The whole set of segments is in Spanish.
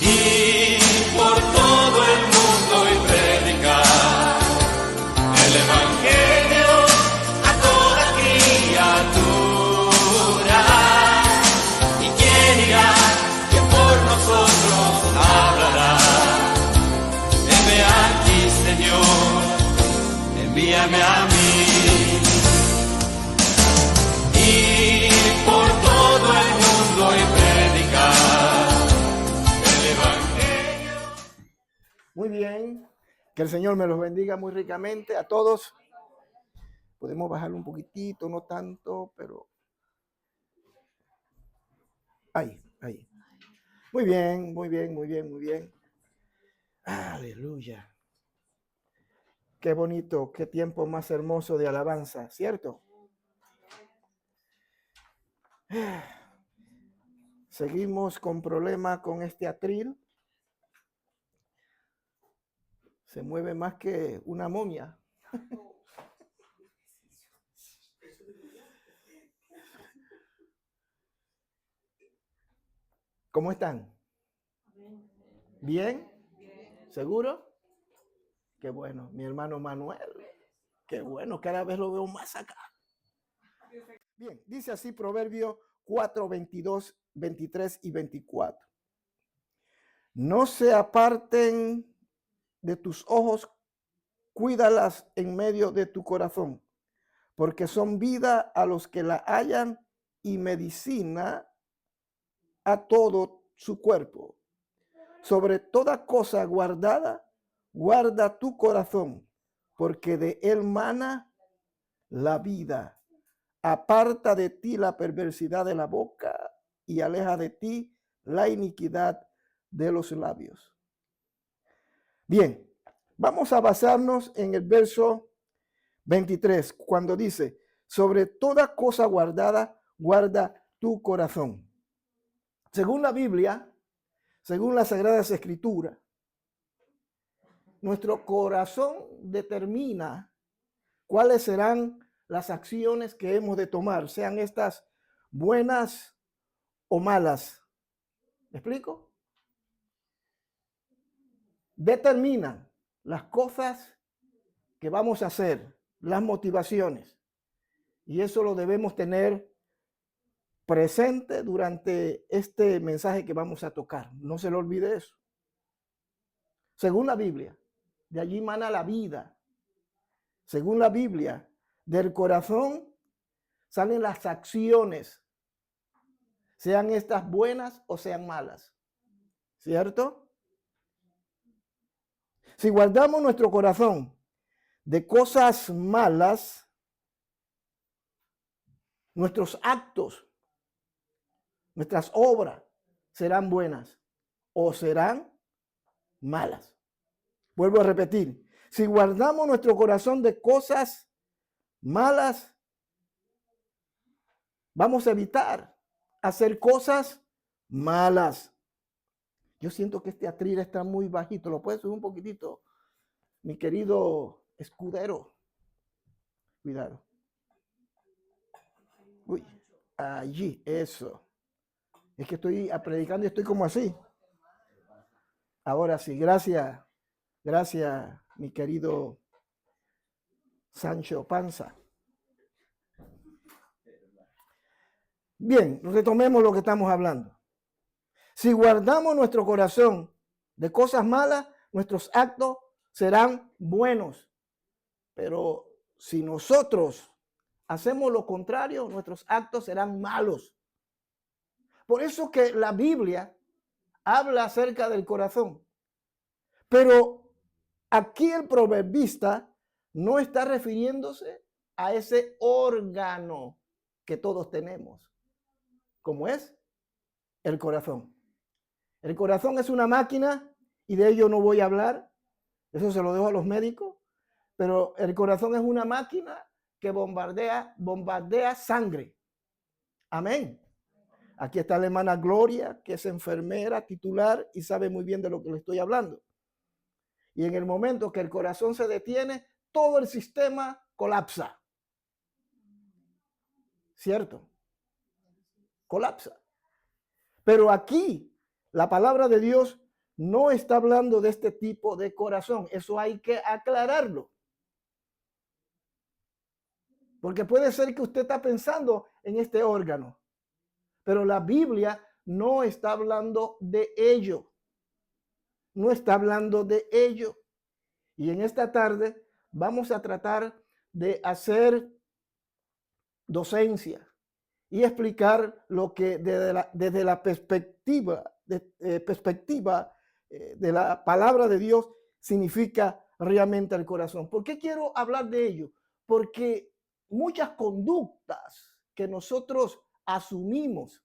y por todo el mundo y predicar el evangelio a toda criatura. ¿Y quién irá? ¿Quién por nosotros hablará? Heme aquí, Señor, envíame a mí. Y por todo el mundo y predicar el evangelio. Muy bien, que el Señor me los bendiga muy ricamente a todos. Podemos bajarlo un poquitito, no tanto, pero ahí. Muy bien, muy bien, muy bien, muy bien. Aleluya. Qué bonito, qué tiempo más hermoso de alabanza, ¿cierto? Seguimos con problema con este atril. Se mueve más que una momia. ¿Cómo están? ¿Bien? ¿Seguro? Qué bueno, mi hermano Manuel. Qué bueno, cada vez lo veo más acá. Bien, dice así Proverbio 4, 22, 23 y 24. No se aparten de tus ojos, cuídalas en medio de tu corazón, porque son vida a los que la hallan y medicina a todo su cuerpo. Sobre toda cosa guardada, guarda tu corazón, porque de él mana la vida. Aparta de ti la perversidad de la boca y aleja de ti la iniquidad de los labios. Bien, vamos a basarnos en el verso 23, cuando dice, sobre toda cosa guardada, guarda tu corazón. Según la Biblia, según las Sagradas Escrituras, nuestro corazón determina cuáles serán las acciones que hemos de tomar, sean estas buenas o malas. ¿Me explico? Determinan las cosas que vamos a hacer, las motivaciones. Y eso lo debemos tener presente durante este mensaje que vamos a tocar. No se le olvide eso. Según la Biblia, de allí mana la vida. Según la Biblia, del corazón salen las acciones, sean estas buenas o sean malas. ¿Cierto? Si guardamos nuestro corazón de cosas malas, nuestros actos, nuestras obras serán buenas o serán malas. Vuelvo a repetir, si guardamos nuestro corazón de cosas malas, vamos a evitar hacer cosas malas. Yo siento que este atril está muy bajito. ¿Lo puedes subir un poquitito, mi querido escudero? Cuidado. Uy, allí, eso. Es que estoy predicando y estoy como así. Ahora sí, gracias, mi querido Sancho Panza. Bien, retomemos lo que estamos hablando. Si guardamos nuestro corazón de cosas malas, nuestros actos serán buenos. Pero si nosotros hacemos lo contrario, nuestros actos serán malos. Por eso que la Biblia habla acerca del corazón. Pero aquí el proverbista no está refiriéndose a ese órgano que todos tenemos, como es el corazón. El corazón es una máquina y de ello no voy a hablar, eso se lo dejo a los médicos, pero el corazón es una máquina que bombardea sangre. Amén. Aquí está la hermana Gloria, que es enfermera titular y sabe muy bien de lo que le estoy hablando. Y en el momento que el corazón se detiene, todo el sistema colapsa. ¿Cierto? Colapsa. Pero aquí la palabra de Dios no está hablando de este tipo de corazón. Eso hay que aclararlo. Porque puede ser que usted está pensando en este órgano, pero la Biblia no está hablando de ello. No está hablando de ello. Y en esta tarde vamos a tratar de hacer docencia y explicar lo que desde la perspectiva de la palabra de Dios significa realmente el corazón. ¿Por qué quiero hablar de ello? Porque muchas conductas que nosotros asumimos,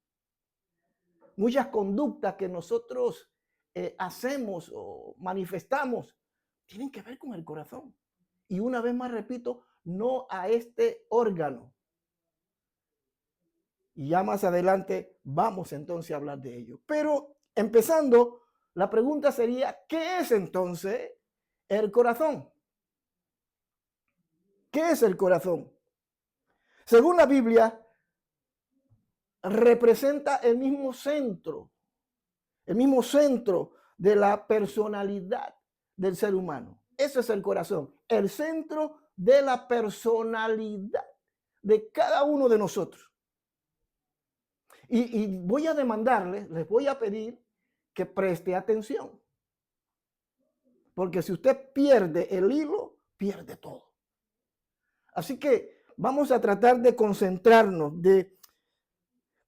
muchas conductas que nosotros hacemos o manifestamos, tienen que ver con el corazón. Y una vez más repito, no a este órgano. Y ya más adelante vamos entonces a hablar de ello. Pero empezando, la pregunta sería, ¿qué es entonces el corazón? ¿Qué es el corazón? Según la Biblia, representa el mismo centro de la personalidad del ser humano. Ese es el corazón, el centro de la personalidad de cada uno de nosotros. Y voy a demandarles, les voy a pedir que preste atención. Porque si usted pierde el hilo, pierde todo. Así que vamos a tratar de concentrarnos, de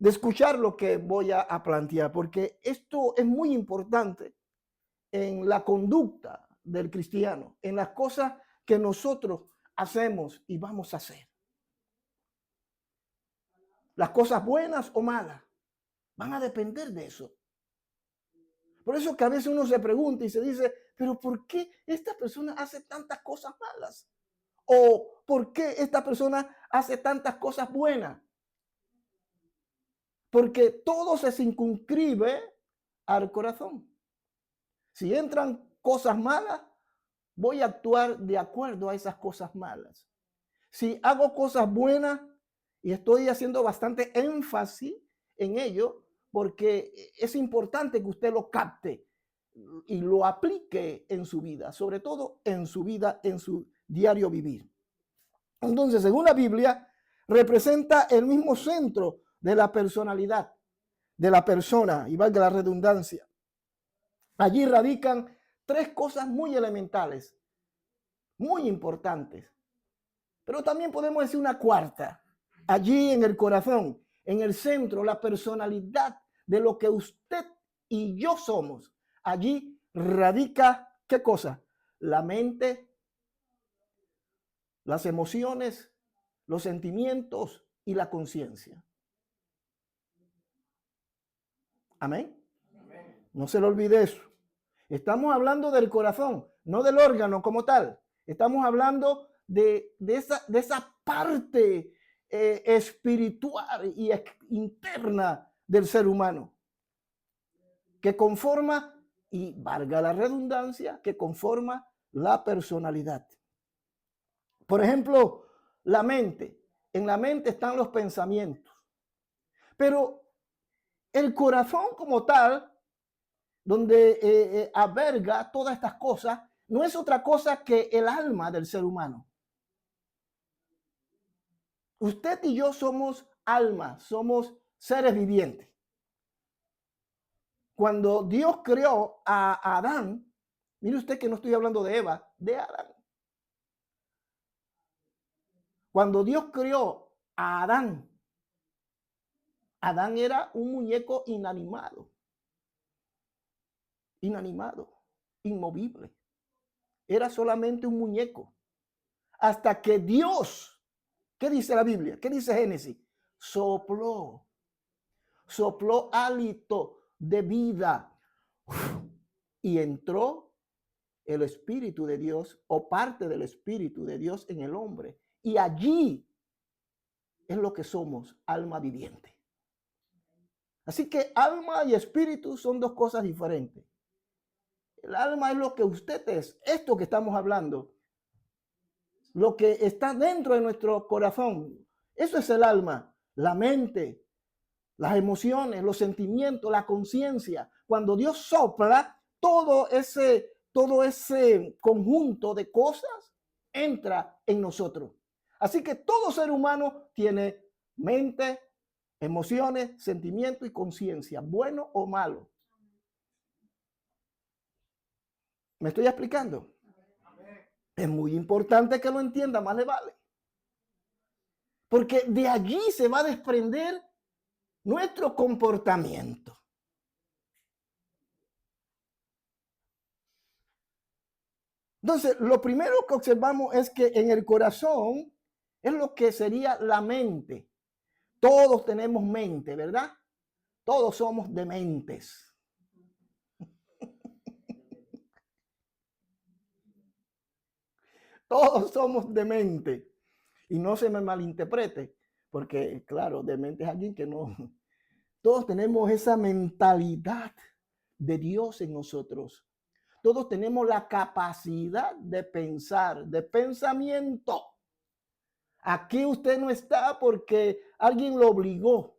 escuchar lo que voy a plantear, porque esto es muy importante en la conducta del cristiano, en las cosas que nosotros hacemos y vamos a hacer. Las cosas buenas o malas van a depender de eso. Por eso que a veces uno se pregunta y se dice, pero ¿por qué esta persona hace tantas cosas malas? ¿O por qué esta persona hace tantas cosas buenas? Porque todo se circunscribe al corazón. Si entran cosas malas, voy a actuar de acuerdo a esas cosas malas. Si hago cosas buenas, y estoy haciendo bastante énfasis en ello, porque es importante que usted lo capte y lo aplique en su vida, sobre todo en su vida, en su diario vivir. Entonces, según la Biblia, representa el mismo centro de la personalidad de la persona, y valga la redundancia. Allí radican tres cosas muy elementales, muy importantes, pero también podemos decir una cuarta. Allí en el corazón, en el centro, la personalidad de lo que usted y yo somos. Allí radica, ¿qué cosa? La mente, las emociones, los sentimientos y la conciencia. Amén. No se le olvide eso. Estamos hablando del corazón, no del órgano como tal. Estamos hablando de esa parte espiritual y interna del ser humano que conforma, y valga la redundancia, que conforma la personalidad. Por ejemplo, la mente. En la mente están los pensamientos. Pero el corazón como tal, donde alberga todas estas cosas, no es otra cosa que el alma del ser humano. Usted y yo somos almas, somos seres vivientes. Cuando Dios creó a Adán, mire usted que no estoy hablando de Eva, de Adán. Cuando Dios creó a Adán, Adán era un muñeco inanimado, inmovible. Era solamente un muñeco. Hasta que Dios, ¿qué dice la Biblia? ¿Qué dice Génesis? Sopló hálito de vida y entró el Espíritu de Dios o parte del Espíritu de Dios en el hombre. Y allí es lo que somos, alma viviente. Así que alma y espíritu son dos cosas diferentes. El alma es lo que usted es, esto que estamos hablando, lo que está dentro de nuestro corazón. Eso es el alma, la mente, las emociones, los sentimientos, la conciencia. Cuando Dios sopla, todo ese conjunto de cosas entra en nosotros. Así que todo ser humano tiene mente, emociones, sentimiento y conciencia, bueno o malo. ¿Me estoy explicando? Es muy importante que lo entienda, más le vale. Porque de allí se va a desprender nuestro comportamiento. Entonces, lo primero que observamos es que en el corazón es lo que sería la mente. Todos tenemos mente, ¿verdad? Todos somos dementes. Todos somos dementes. Y no se me malinterprete, porque claro, demente es alguien que no. Todos tenemos esa mentalidad de Dios en nosotros. Todos tenemos la capacidad de pensar, de pensamiento. Aquí usted no está porque alguien lo obligó.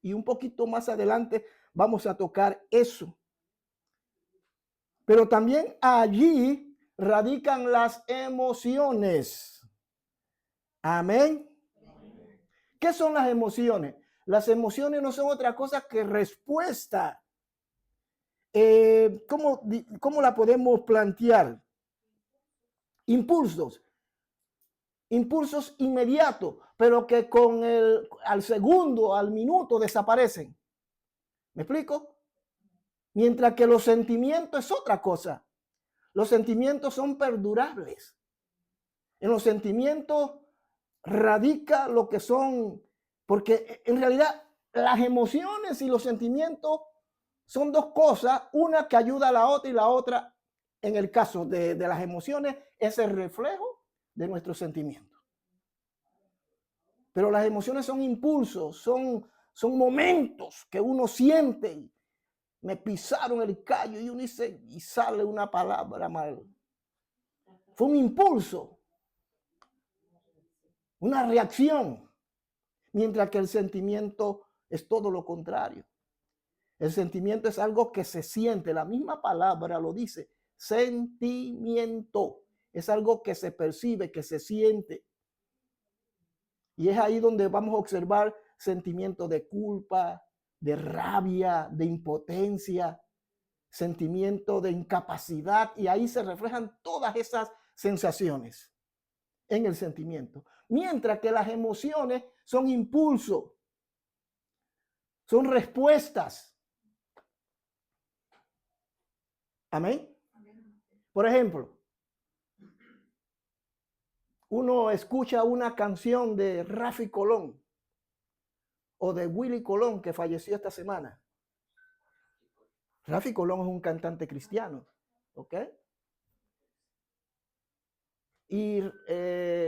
Y un poquito más adelante vamos a tocar eso. Pero también allí radican las emociones. Amén. ¿Qué son las emociones? Las emociones no son otra cosa que respuesta. ¿Cómo la podemos plantear? Impulsos inmediatos, pero que al segundo, al minuto desaparecen. ¿Me explico? Mientras que los sentimientos es otra cosa. Los sentimientos son perdurables. En los sentimientos radica lo que son, porque en realidad las emociones y los sentimientos son dos cosas, una que ayuda a la otra y la otra, en el caso de las emociones, es el reflejo de nuestros sentimientos. Pero las emociones son impulsos, son momentos que uno siente. Me pisaron el callo y uno dice, y sale una palabra mal. Fue un impulso, una reacción, mientras que el sentimiento es todo lo contrario. El sentimiento es algo que se siente, la misma palabra lo dice, sentimiento. Es algo que se percibe, que se siente. Y es ahí donde vamos a observar sentimientos de culpa, de rabia, de impotencia, sentimiento de incapacidad. Y ahí se reflejan todas esas sensaciones en el sentimiento. Mientras que las emociones son impulsos, son respuestas. Amén. Por ejemplo, uno escucha una canción de Rafi Colón o de Willy Colón, que falleció esta semana. Rafi Colón es un cantante cristiano, ¿ok? Y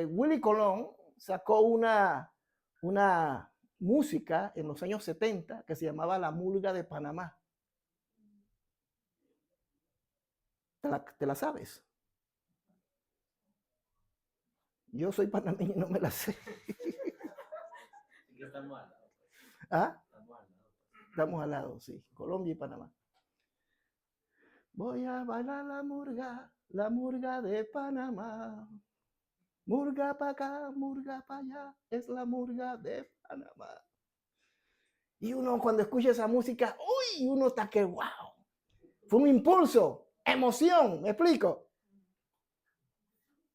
Willy Colón sacó una música en los años 70 que se llamaba La Murga de Panamá. ¿Te la sabes? Yo soy panameño y no me la sé. ¿Ah? Estamos al lado, sí. Colombia y Panamá. Voy a bailar la murga de Panamá. Murga para acá, murga para allá, es la murga de Panamá. Y uno cuando escucha esa música, uy, uno está que wow. Fue un impulso, emoción, ¿me explico?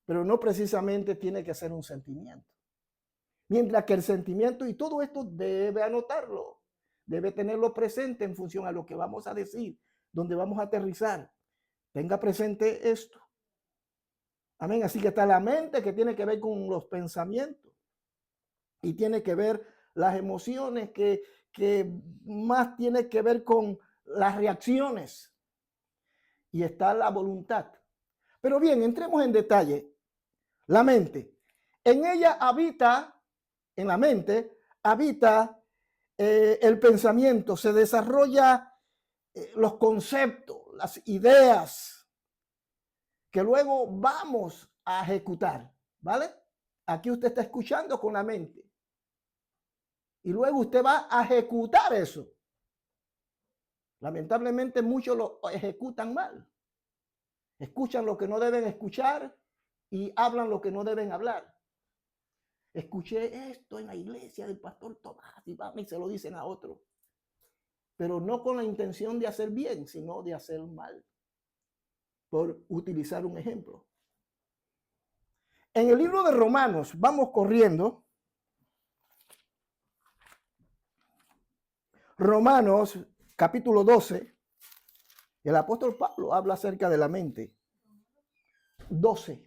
Pero no precisamente tiene que ser un sentimiento. Mientras que el sentimiento, y todo esto debe anotarlo, debe tenerlo presente en función a lo que vamos a decir, donde vamos a aterrizar. Tenga presente esto. Amén. Así que está la mente, que tiene que ver con los pensamientos. Y tiene que ver las emociones, que más tiene que ver con las reacciones. Y está la voluntad. Pero bien, entremos en detalle. La mente. En ella habita, en la mente, habita el pensamiento, se desarrolla los conceptos, las ideas que luego vamos a ejecutar, ¿vale? Aquí usted está escuchando con la mente y luego usted va a ejecutar eso. Lamentablemente muchos lo ejecutan mal. Escuchan lo que no deben escuchar y hablan lo que no deben hablar. Escuché esto en la iglesia del pastor Tomás y se lo dicen a otro. Pero no con la intención de hacer bien, sino de hacer mal. Por utilizar un ejemplo. En el libro de Romanos, vamos corriendo. Romanos, capítulo 12. El apóstol Pablo habla acerca de la mente. 12.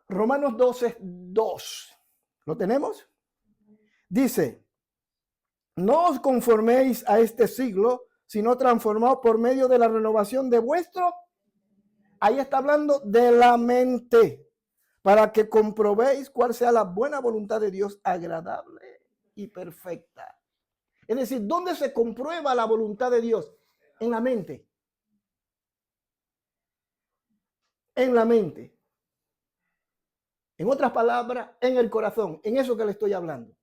Romanos 12, 2. ¿Lo tenemos? Dice, no os conforméis a este siglo, sino transformaos por medio de la renovación de vuestro. Ahí está hablando de la mente, para que comprobéis cuál sea la buena voluntad de Dios, agradable y perfecta. Es decir, ¿dónde se comprueba la voluntad de Dios? En la mente. En la mente. En otras palabras, en el corazón, en eso que le estoy hablando.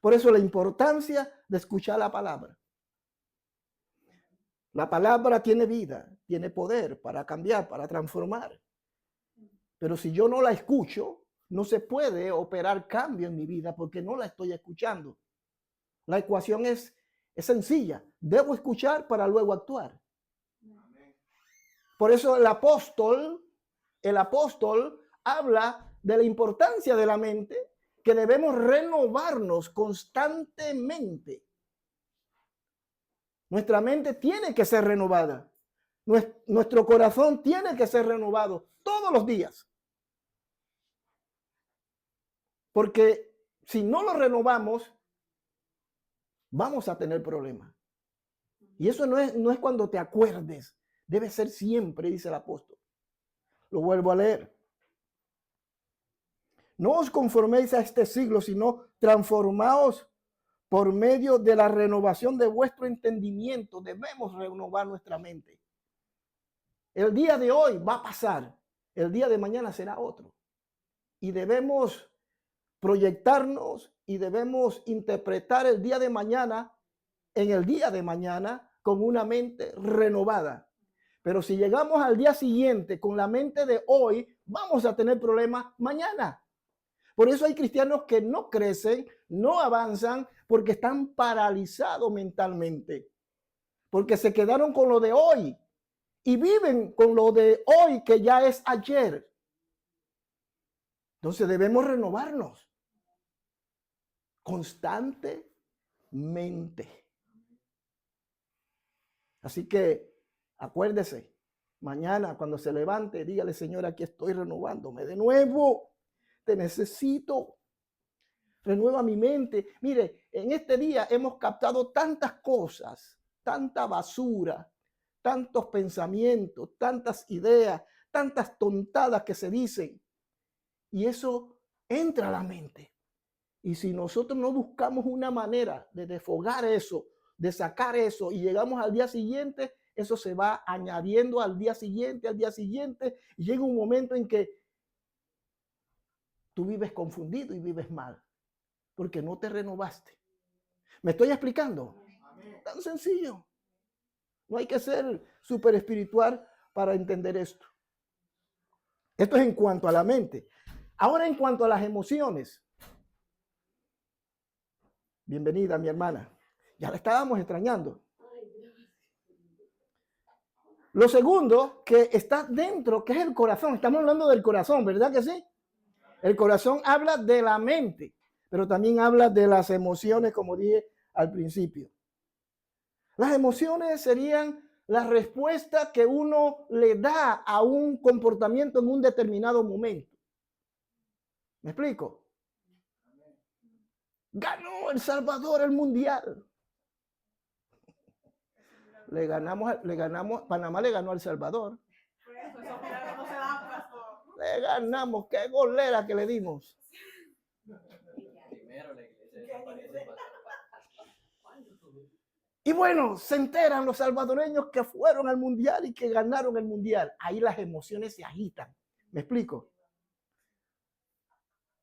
Por eso la importancia de escuchar la palabra. La palabra tiene vida, tiene poder para cambiar, para transformar. Pero si yo no la escucho, no se puede operar cambio en mi vida porque no la estoy escuchando. La ecuación es sencilla. Debo escuchar para luego actuar. Por eso el apóstol habla de la importancia de la mente, que debemos renovarnos constantemente. Nuestra mente tiene que ser renovada. Nuestro corazón tiene que ser renovado todos los días. Porque si no lo renovamos, vamos a tener problemas. Y eso no es cuando te acuerdes. Debe ser siempre, dice el apóstol. Lo vuelvo a leer. No os conforméis a este siglo, sino transformaos por medio de la renovación de vuestro entendimiento. Debemos renovar nuestra mente. El día de hoy va a pasar. El día de mañana será otro. Y debemos proyectarnos y debemos interpretar el día de mañana en el día de mañana con una mente renovada. Pero si llegamos al día siguiente con la mente de hoy, vamos a tener problemas mañana. Por eso hay cristianos que no crecen, no avanzan, porque están paralizados mentalmente. Porque se quedaron con lo de hoy y viven con lo de hoy que ya es ayer. Entonces debemos renovarnos constantemente. Así que acuérdese, mañana cuando se levante, dígale, Señor, aquí estoy renovándome de nuevo. Te necesito. Renueva mi mente. Mire, en este día hemos captado tantas cosas, tanta basura, tantos pensamientos, tantas ideas, tantas tontadas que se dicen. Y eso entra a la mente. Y si nosotros no buscamos una manera de desfogar eso, de sacar eso, y llegamos al día siguiente, eso se va añadiendo al día siguiente, y llega un momento en que tú vives confundido y vives mal, porque no te renovaste. ¿Me estoy explicando? Tan sencillo. No hay que ser súper espiritual para entender esto. Esto es en cuanto a la mente. Ahora en cuanto a las emociones. Bienvenida, mi hermana. Ya la estábamos extrañando. Lo segundo que está dentro, que es el corazón. Estamos hablando del corazón, ¿verdad que sí? El corazón habla de la mente, pero también habla de las emociones, como dije al principio. Las emociones serían la respuesta que uno le da a un comportamiento en un determinado momento. ¿Me explico? Ganó El Salvador el Mundial. Le ganamos, Panamá le ganó a El Salvador. Le ganamos, qué golera que le dimos. Y bueno, se enteran los salvadoreños que fueron al mundial y que ganaron el mundial. Ahí las emociones se agitan. ¿Me explico?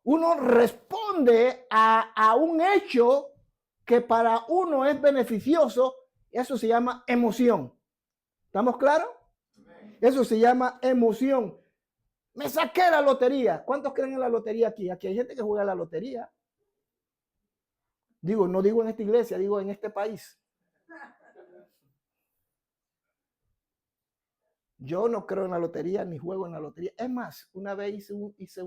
Uno responde a un hecho que para uno es beneficioso, eso se llama emoción. ¿Estamos claros? Eso se llama emoción. Me saqué la lotería. ¿Cuántos creen en la lotería aquí? Aquí hay gente que juega la lotería. Digo, no digo en esta iglesia, digo en este país. Yo no creo en la lotería ni juego en la lotería. Es más, una vez hice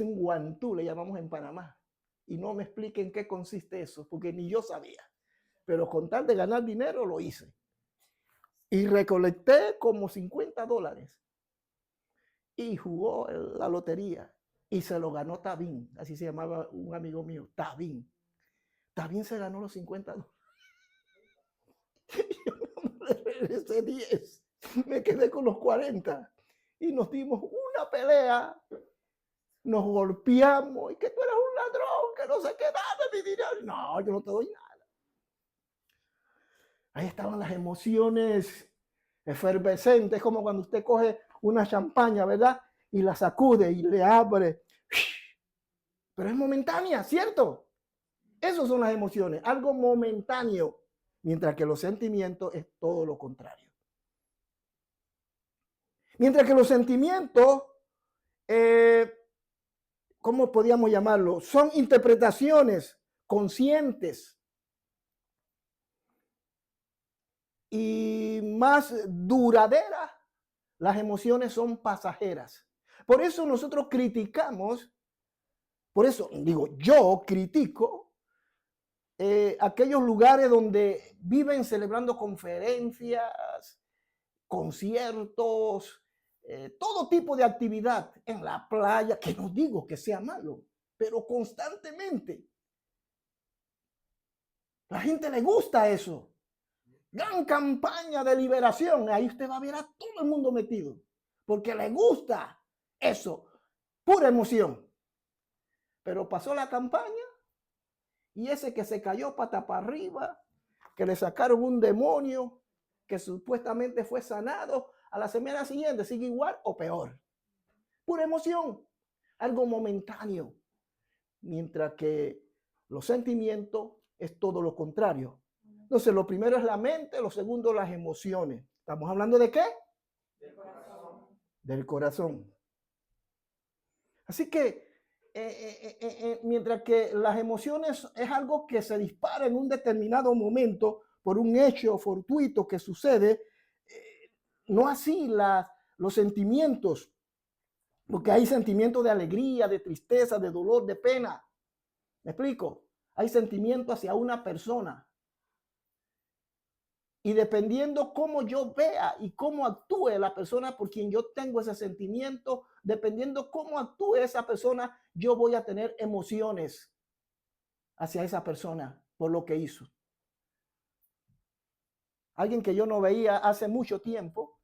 un guantú, le llamamos en Panamá. Y no me expliquen qué consiste eso, porque ni yo sabía. Pero con tal de ganar dinero lo hice. Y recolecté como $50. Y jugó la lotería. Y se lo ganó Tabín. Así se llamaba un amigo mío, Tabín. Tabín se ganó los $50. Yo no le regresé 10. Me quedé con los 40. Y nos dimos una pelea. Nos golpeamos. Y que tú eres un ladrón, que no sé qué nada de mi dinero. No, yo no te doy nada. Ahí estaban las emociones efervescentes, como cuando usted coge una champaña, ¿verdad? Y la sacude y le abre. Pero es momentánea, ¿cierto? Esas son las emociones, algo momentáneo, mientras que los sentimientos es todo lo contrario. Mientras que los sentimientos, ¿cómo podríamos llamarlo? Son interpretaciones conscientes y más duraderas. Las emociones son pasajeras. Por eso nosotros criticamos, por eso digo, yo critico aquellos lugares donde viven celebrando conferencias, conciertos, todo tipo de actividad en la playa, que no digo que sea malo, pero constantemente. La gente le gusta eso. Gran campaña de liberación. Ahí usted va a ver a todo el mundo metido. Porque le gusta eso. Pura emoción. Pero pasó la campaña y ese que se cayó pata para arriba, que le sacaron un demonio, que supuestamente fue sanado, a la semana siguiente sigue igual o peor. Pura emoción. Algo momentáneo. Mientras que los sentimientos es todo lo contrario. Entonces, lo primero es la mente, lo segundo las emociones. ¿Estamos hablando de qué? Del corazón. Del corazón. Así que, mientras que las emociones es algo que se dispara en un determinado momento por un hecho fortuito que sucede, no así los sentimientos, porque hay sentimientos de alegría, de tristeza, de dolor, de pena. ¿Me explico? Hay sentimiento hacia una persona. Y dependiendo cómo yo vea y cómo actúe la persona por quien yo tengo ese sentimiento, dependiendo cómo actúe esa persona, yo voy a tener emociones hacia esa persona por lo que hizo. Alguien que yo no veía hace mucho tiempo,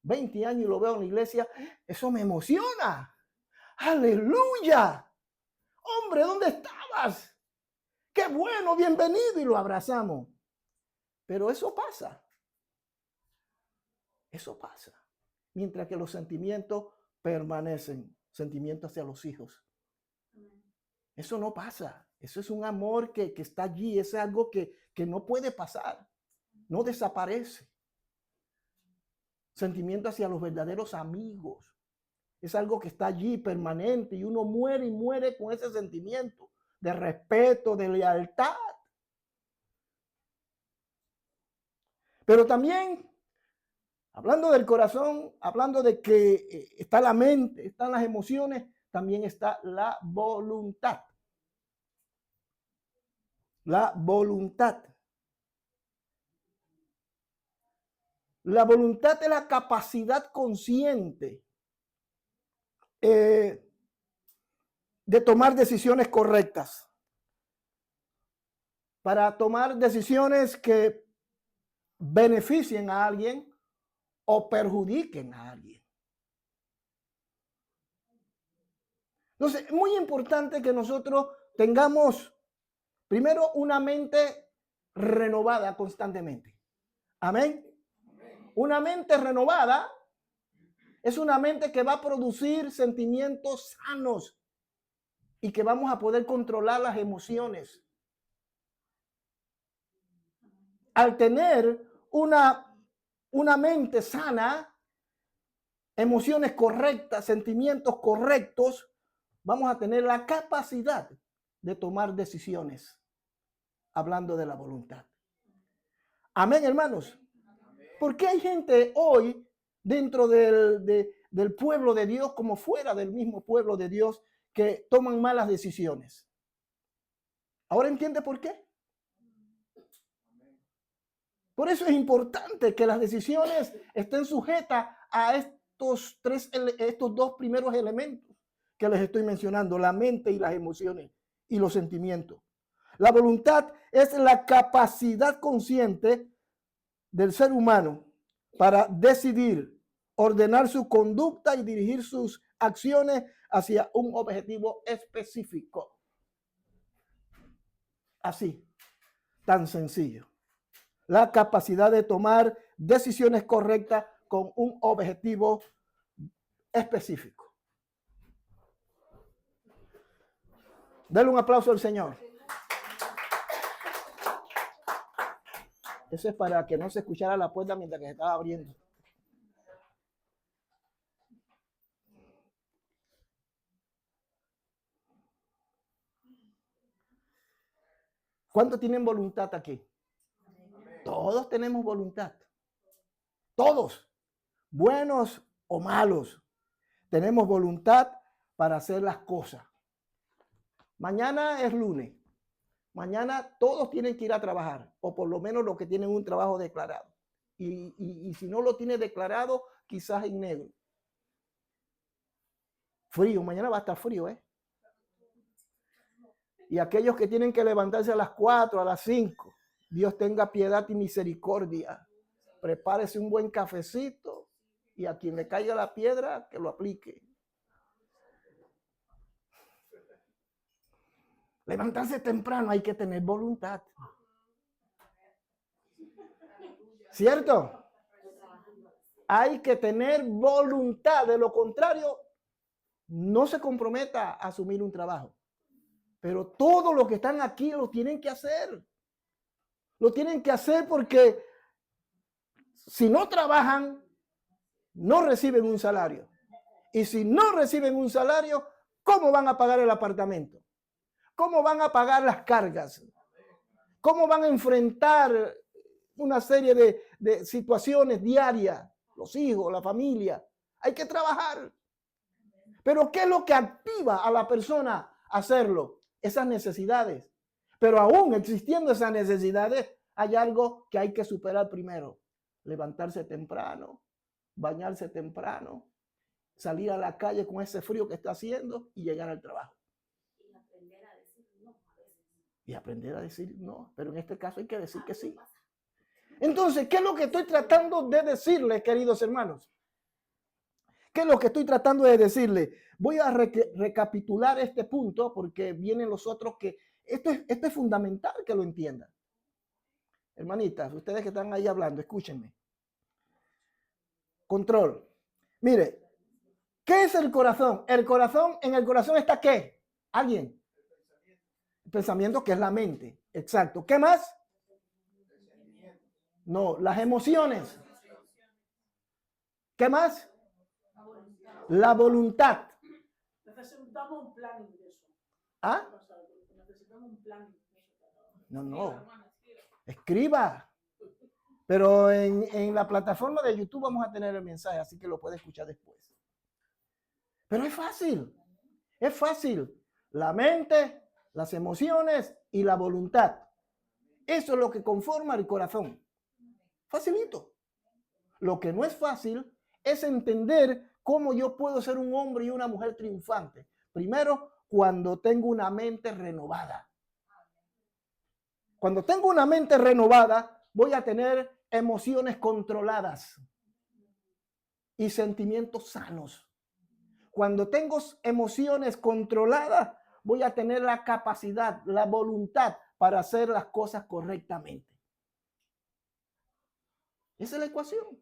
20 años y lo veo en la iglesia, eso me emociona. ¡Aleluya! Hombre, ¿dónde estabas? ¡Qué bueno! Bienvenido, y lo abrazamos. Pero eso pasa. Eso pasa. Mientras que los sentimientos permanecen. Sentimientos hacia los hijos. Eso no pasa. Eso es un amor que está allí. Es algo que no puede pasar. No desaparece. Sentimiento hacia los verdaderos amigos. Es algo que está allí permanente y uno muere y muere con ese sentimiento de respeto, de lealtad. Pero también, hablando del corazón, hablando de que está la mente, están las emociones, también está la voluntad. La voluntad. La voluntad es la capacidad consciente de tomar decisiones correctas. Para tomar decisiones que beneficien a alguien o perjudiquen a alguien. Entonces, es muy importante que nosotros tengamos primero una mente renovada constantemente. Amén. Una mente renovada es una mente que va a producir sentimientos sanos. y que vamos a poder controlar las emociones. Al tener una mente sana, emociones correctas, sentimientos correctos, vamos a tener la capacidad de tomar decisiones, hablando de la voluntad. Amén, hermanos. ¿Por qué hay gente hoy dentro del pueblo de Dios como fuera del mismo pueblo de Dios que toman malas decisiones? ¿Ahora entiende por qué? Por eso es importante que las decisiones estén sujetas a estos dos primeros elementos que les estoy mencionando, la mente y las emociones y los sentimientos. La voluntad es la capacidad consciente del ser humano para decidir, ordenar su conducta y dirigir sus acciones hacia un objetivo específico. Así, tan sencillo. La capacidad de tomar decisiones correctas con un objetivo específico. Dale un aplauso al Señor. Eso es para que no se escuchara la puerta mientras que se estaba abriendo. ¿Cuántos tienen voluntad aquí? Todos tenemos voluntad. Todos, buenos o malos, tenemos voluntad para hacer las cosas. Mañana es lunes. Mañana todos tienen que ir a trabajar, o por lo menos los que tienen un trabajo declarado. Y si no lo tiene declarado, quizás en negro. Frío, mañana va a estar frío, ¿eh? Y aquellos que tienen que levantarse a las 4, a las 5, Dios tenga piedad y misericordia. Prepárese un buen cafecito y a quien le caiga la piedra, que lo aplique. Levantarse temprano, hay que tener voluntad. ¿Cierto? Hay que tener voluntad. De lo contrario, no se comprometa a asumir un trabajo. Pero todos los que están aquí lo tienen que hacer. Lo tienen que hacer porque si no trabajan, no reciben un salario. Y si no reciben un salario, ¿cómo van a pagar el apartamento? ¿Cómo van a pagar las cargas? ¿Cómo van a enfrentar una serie de situaciones diarias? Los hijos, la familia. Hay que trabajar. Pero ¿qué es lo que activa a la persona a hacerlo? Esas necesidades. Pero aún existiendo esas necesidades, hay algo que hay que superar primero. Levantarse temprano, bañarse temprano, salir a la calle con ese frío que está haciendo y llegar al trabajo. Y aprender a decir no a veces. Y aprender a decir no, pero en este caso hay que decir que sí. Entonces, ¿qué es lo que estoy tratando de decirles, queridos hermanos? ¿Qué es lo que estoy tratando de decirle? Voy a recapitular este punto porque vienen los otros que esto es fundamental que lo entiendan. Hermanitas, ustedes que están ahí hablando, escúchenme. Control. Mire, ¿qué es el corazón? El corazón, en el corazón está ¿qué? ¿Alguien? El pensamiento, que es la mente. Exacto. ¿Qué más? No, las emociones. ¿Qué más? La voluntad. Necesitamos un plan de eso. ¿Ah? Necesitamos un plan. No. Escriba. Pero en la plataforma de YouTube vamos a tener el mensaje, así que lo puede escuchar después. Pero es fácil. Es fácil. La mente, las emociones y la voluntad. Eso es lo que conforma el corazón. Facilito. Lo que no es fácil es entender cómo yo puedo ser un hombre y una mujer triunfante. Primero, cuando tengo una mente renovada. Cuando tengo una mente renovada, voy a tener emociones controladas y sentimientos sanos. Cuando tengo emociones controladas, voy a tener la capacidad, la voluntad para hacer las cosas correctamente. Esa es la ecuación.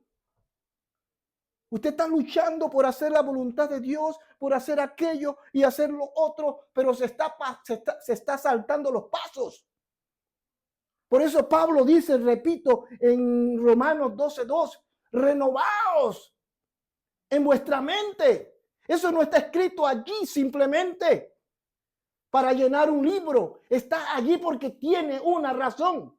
Usted está luchando por hacer la voluntad de Dios, por hacer aquello y hacer lo otro, pero se está saltando los pasos. Por eso Pablo dice, repito, en Romanos 12:2, renovaos en vuestra mente. Eso no está escrito allí simplemente para llenar un libro. Está allí porque tiene una razón.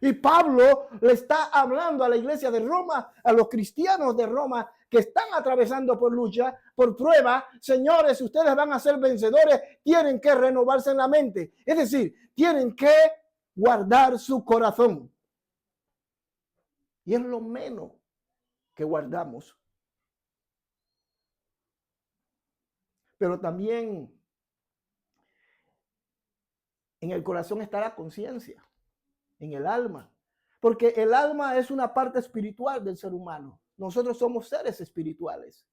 Y Pablo le está hablando a la iglesia de Roma, a los cristianos de Roma que están atravesando por lucha, por prueba. Señores, si ustedes van a ser vencedores, tienen que renovarse en la mente. Es decir, tienen que guardar su corazón. Y es lo menos que guardamos. Pero también en el corazón está la conciencia, en el alma. Porque el alma es una parte espiritual del ser humano. Nosotros somos seres espirituales.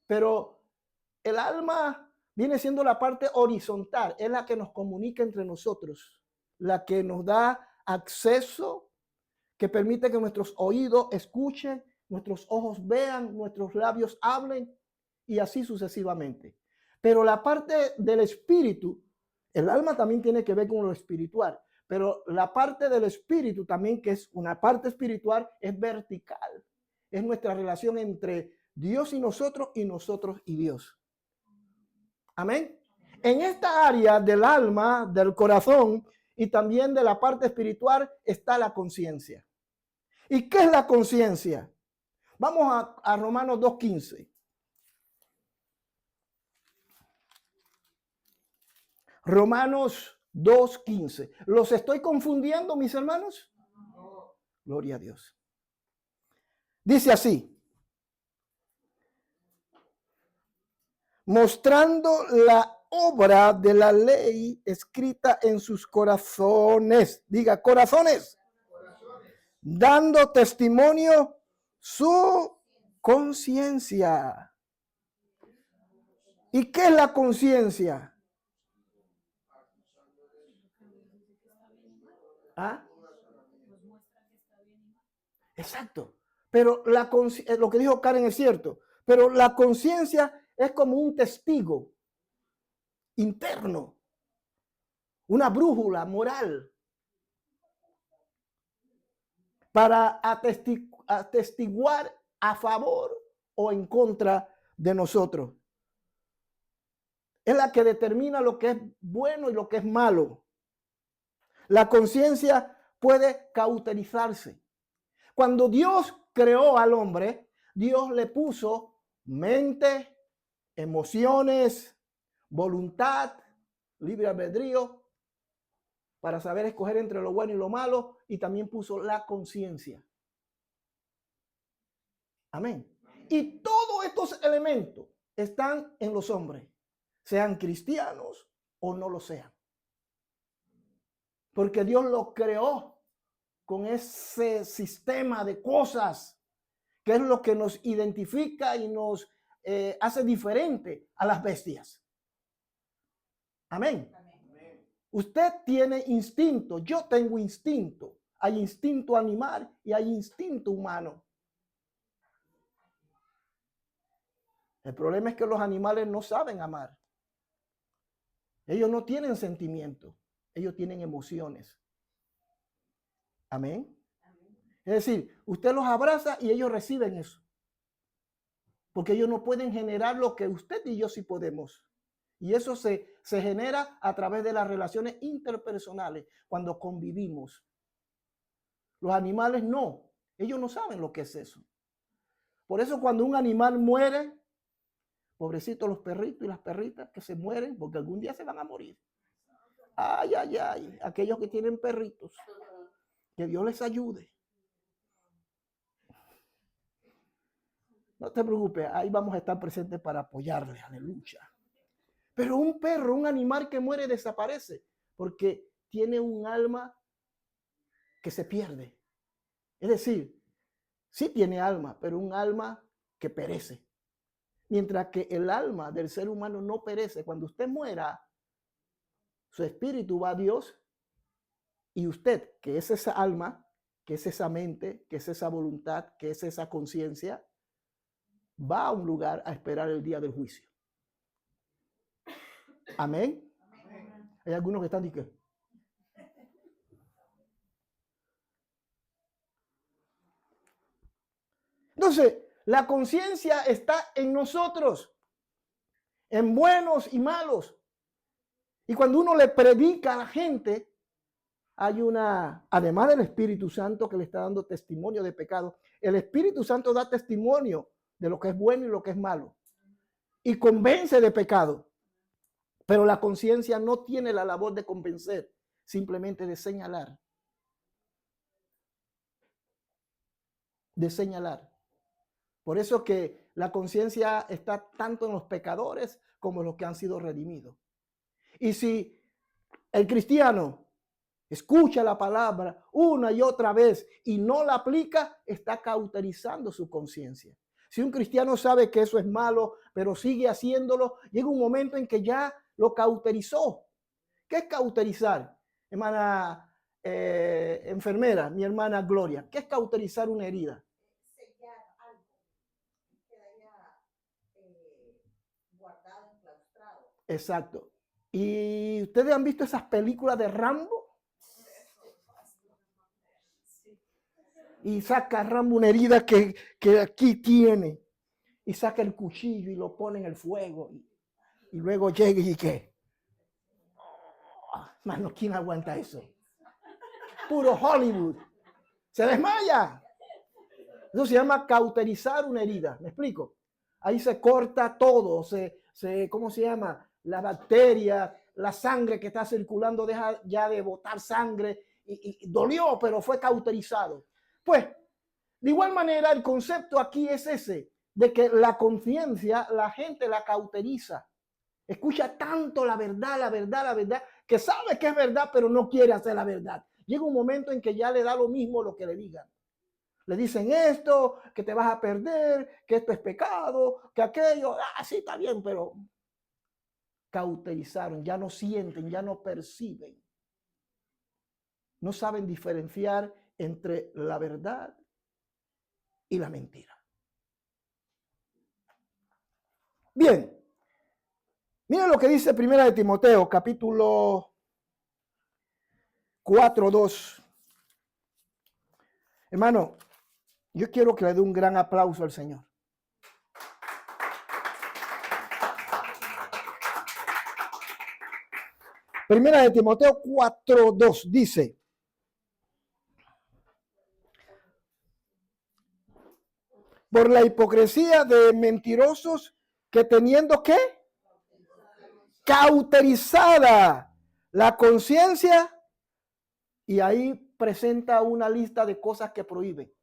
Pero el alma viene siendo la parte horizontal, es la que nos comunica entre nosotros, la que nos da acceso, que permite que nuestros oídos escuchen, nuestros ojos vean, nuestros labios hablen y así sucesivamente. Pero la parte del espíritu, el alma también tiene que ver con lo espiritual, pero la parte del espíritu también, que es una parte espiritual, es vertical. Es nuestra relación entre Dios y nosotros y Dios. Amén. En esta área del alma, del corazón y también de la parte espiritual está la conciencia. ¿Y qué es la conciencia? Vamos a Romanos 2:15. Romanos 2:15. ¿Los estoy confundiendo, mis hermanos? No. Gloria a Dios. Dice así. Mostrando la obra de la ley escrita en sus corazones. Diga, corazones. Dando testimonio su conciencia. ¿Y qué es la conciencia? ¿Ah? Exacto. Pero lo que dijo Karen es cierto. Pero la conciencia es como un testigo interno, una brújula moral para atestiguar a favor o en contra de nosotros. Es la que determina lo que es bueno y lo que es malo. La conciencia puede cauterizarse. Cuando Dios creó al hombre, Dios le puso mente, emociones, voluntad, libre albedrío, para saber escoger entre lo bueno y lo malo, y también puso la conciencia. Amén. Y todos estos elementos están en los hombres, sean cristianos o no lo sean. Porque Dios lo creó con ese sistema de cosas que es lo que nos identifica y nos hace diferente a las bestias. Amén. Amén. Usted tiene instinto, yo tengo instinto. Hay instinto animal y hay instinto humano. El problema es que los animales no saben amar. Ellos no tienen sentimiento, ellos tienen emociones. Amén. Es decir, usted los abraza y ellos reciben eso. Porque ellos no pueden generar lo que usted y yo sí podemos. Y eso se genera a través de las relaciones interpersonales, cuando convivimos. Los animales no. Ellos no saben lo que es eso. Por eso cuando un animal muere, pobrecitos los perritos y las perritas que se mueren, porque algún día se van a morir. Ay, ay, ay. Aquellos que tienen perritos. Que Dios les ayude. No te preocupes, ahí vamos a estar presentes para apoyarles, aleluya. Pero un perro, un animal que muere desaparece porque tiene un alma que se pierde. Es decir, sí tiene alma, pero un alma que perece. Mientras que el alma del ser humano no perece. Cuando usted muera, su espíritu va a Dios y usted, que es esa alma, que es esa mente, que es esa voluntad, que es esa conciencia, va a un lugar a esperar el día del juicio. Amén. Hay algunos que están diciendo, entonces, la conciencia está en nosotros, en buenos y malos. Y cuando uno le predica a la gente, hay además del Espíritu Santo que le está dando testimonio de pecado, el Espíritu Santo da testimonio de lo que es bueno y lo que es malo. Y convence de pecado. Pero la conciencia no tiene la labor de convencer, simplemente de señalar. De señalar. Por eso que la conciencia está tanto en los pecadores como en los que han sido redimidos. Y si el cristiano escucha la palabra una y otra vez y no la aplica, está cauterizando su conciencia. Si un cristiano sabe que eso es malo, pero sigue haciéndolo, llega un momento en que ya lo cauterizó. ¿Qué es cauterizar? Hermana enfermera, mi hermana Gloria, ¿qué es cauterizar una herida? Sellar algo que queda ya guardado, enclaustrado. Exacto. ¿Y ustedes han visto esas películas de Rambo? Y saca Rambo una herida que aquí tiene. Y saca el cuchillo y lo pone en el fuego. Y luego llega y ¿qué? Oh, mano, ¿quién aguanta eso? Puro Hollywood. Se desmaya. Eso se llama cauterizar una herida. ¿Me explico? Ahí se corta todo. ¿Cómo se llama? La bacteria, la sangre que está circulando deja ya de botar sangre. Y dolió, pero fue cauterizado. Pues, de igual manera, el concepto aquí es ese, de que la conciencia, la gente la cauteriza. Escucha tanto la verdad, que sabe que es verdad, pero no quiere hacer la verdad. Llega un momento en que ya le da lo mismo lo que le digan. Le dicen esto, que te vas a perder, que esto es pecado, que aquello, sí está bien, pero cauterizaron, ya no sienten, ya no perciben. No saben diferenciar entre la verdad y la mentira. Bien, mira lo que dice 1 de Timoteo, capítulo 4:2. Hermano, yo quiero que le dé un gran aplauso al Señor. Primera de Timoteo 4:2 dice: por la hipocresía de mentirosos que teniendo ¿qué? Cauterizada la conciencia, y ahí presenta una lista de cosas que prohíbe.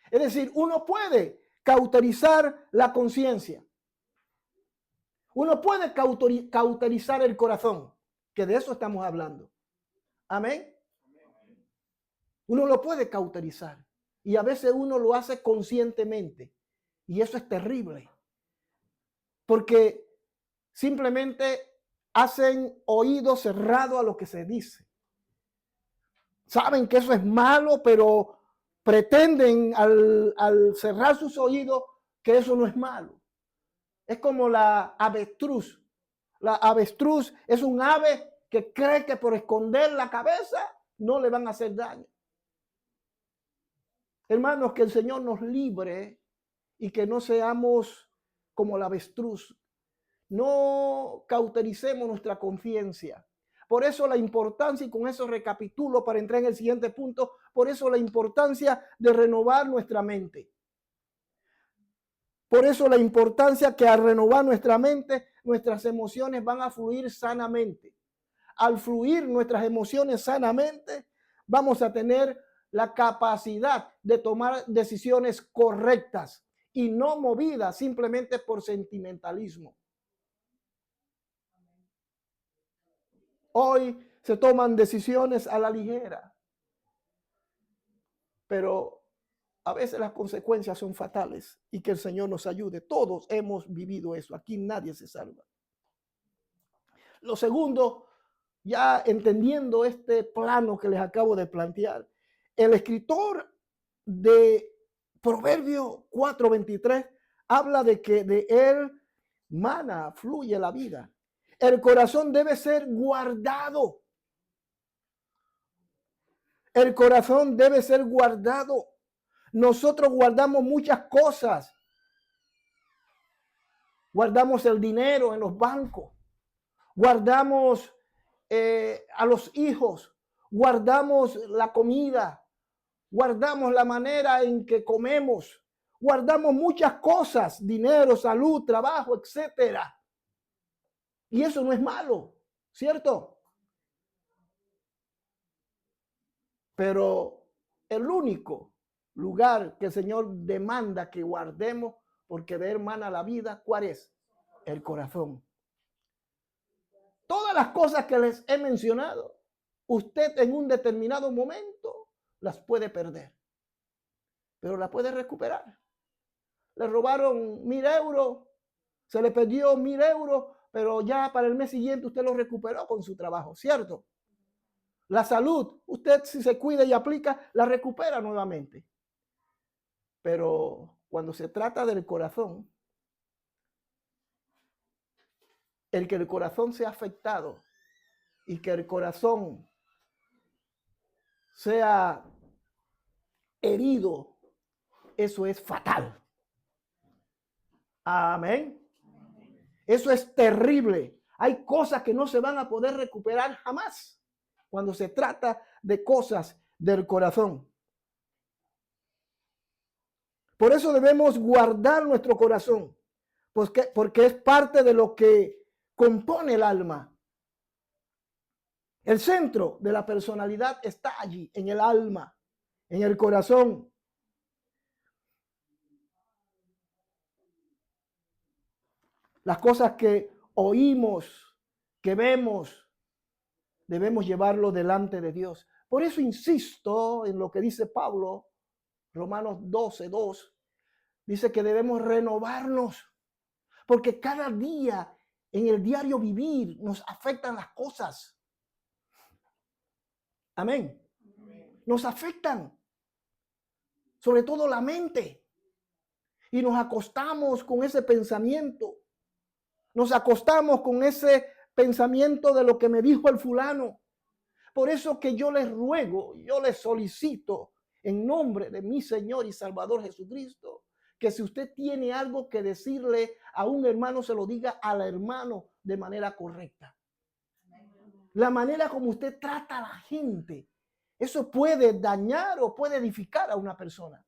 Es decir, uno puede cauterizar la conciencia. Uno puede cauterizar el corazón, que de eso estamos hablando. Amén. Uno lo puede cauterizar. Y a veces uno lo hace conscientemente. Y eso es terrible. Porque simplemente hacen oído cerrado a lo que se dice. Saben que eso es malo, pero pretenden al cerrar sus oídos que eso no es malo. Es como la avestruz. La avestruz es un ave que cree que por esconder la cabeza no le van a hacer daño. Hermanos, que el Señor nos libre y que no seamos como la avestruz. No cautericemos nuestra conciencia. Por eso la importancia, y con eso recapitulo para entrar en el siguiente punto, por eso la importancia de renovar nuestra mente. Por eso la importancia que al renovar nuestra mente, nuestras emociones van a fluir sanamente. Al fluir nuestras emociones sanamente, vamos a tener la capacidad de tomar decisiones correctas y no movidas simplemente por sentimentalismo. Hoy se toman decisiones a la ligera, pero a veces las consecuencias son fatales y que el Señor nos ayude. Todos hemos vivido eso. Aquí nadie se salva. Lo segundo, ya entendiendo este plano que les acabo de plantear, el escritor de Proverbios 4:23 habla de que de él mana, fluye la vida. El corazón debe ser guardado. El corazón debe ser guardado. Nosotros guardamos muchas cosas. Guardamos el dinero en los bancos. Guardamos a los hijos. Guardamos la comida. Guardamos la manera en que comemos. Guardamos muchas cosas, dinero, salud, trabajo, etcétera. Y eso no es malo, ¿cierto? Pero el único lugar que el Señor demanda que guardemos, porque de él mana la vida, ¿cuál es? El corazón. Todas las cosas que les he mencionado, usted en un determinado momento las puede perder, pero las puede recuperar. Le robaron 1,000 euros, se le perdió 1,000 euros, pero ya para el mes siguiente usted lo recuperó con su trabajo, ¿cierto? La salud, usted si se cuida y aplica, la recupera nuevamente. Pero cuando se trata del corazón, el que el corazón sea afectado y que el corazón sea herido, eso es fatal. Amén. Eso es terrible. Hay cosas que no se van a poder recuperar jamás cuando se trata de cosas del corazón. Por eso debemos guardar nuestro corazón, porque es parte de lo que compone el alma. El centro de la personalidad está allí, en el alma, en el corazón. Las cosas que oímos, que vemos, debemos llevarlo delante de Dios. Por eso insisto en lo que dice Pablo, Romanos 12:2, dice que debemos renovarnos, porque cada día en el diario vivir nos afectan las cosas. Amén. Nos afectan, sobre todo la mente, y nos acostamos con ese pensamiento. Nos acostamos con ese pensamiento de lo que me dijo el fulano. Por eso que yo les ruego, yo les solicito en nombre de mi Señor y Salvador Jesucristo, que si usted tiene algo que decirle a un hermano, se lo diga al hermano de manera correcta. La manera como usted trata a la gente, eso puede dañar o puede edificar a una persona.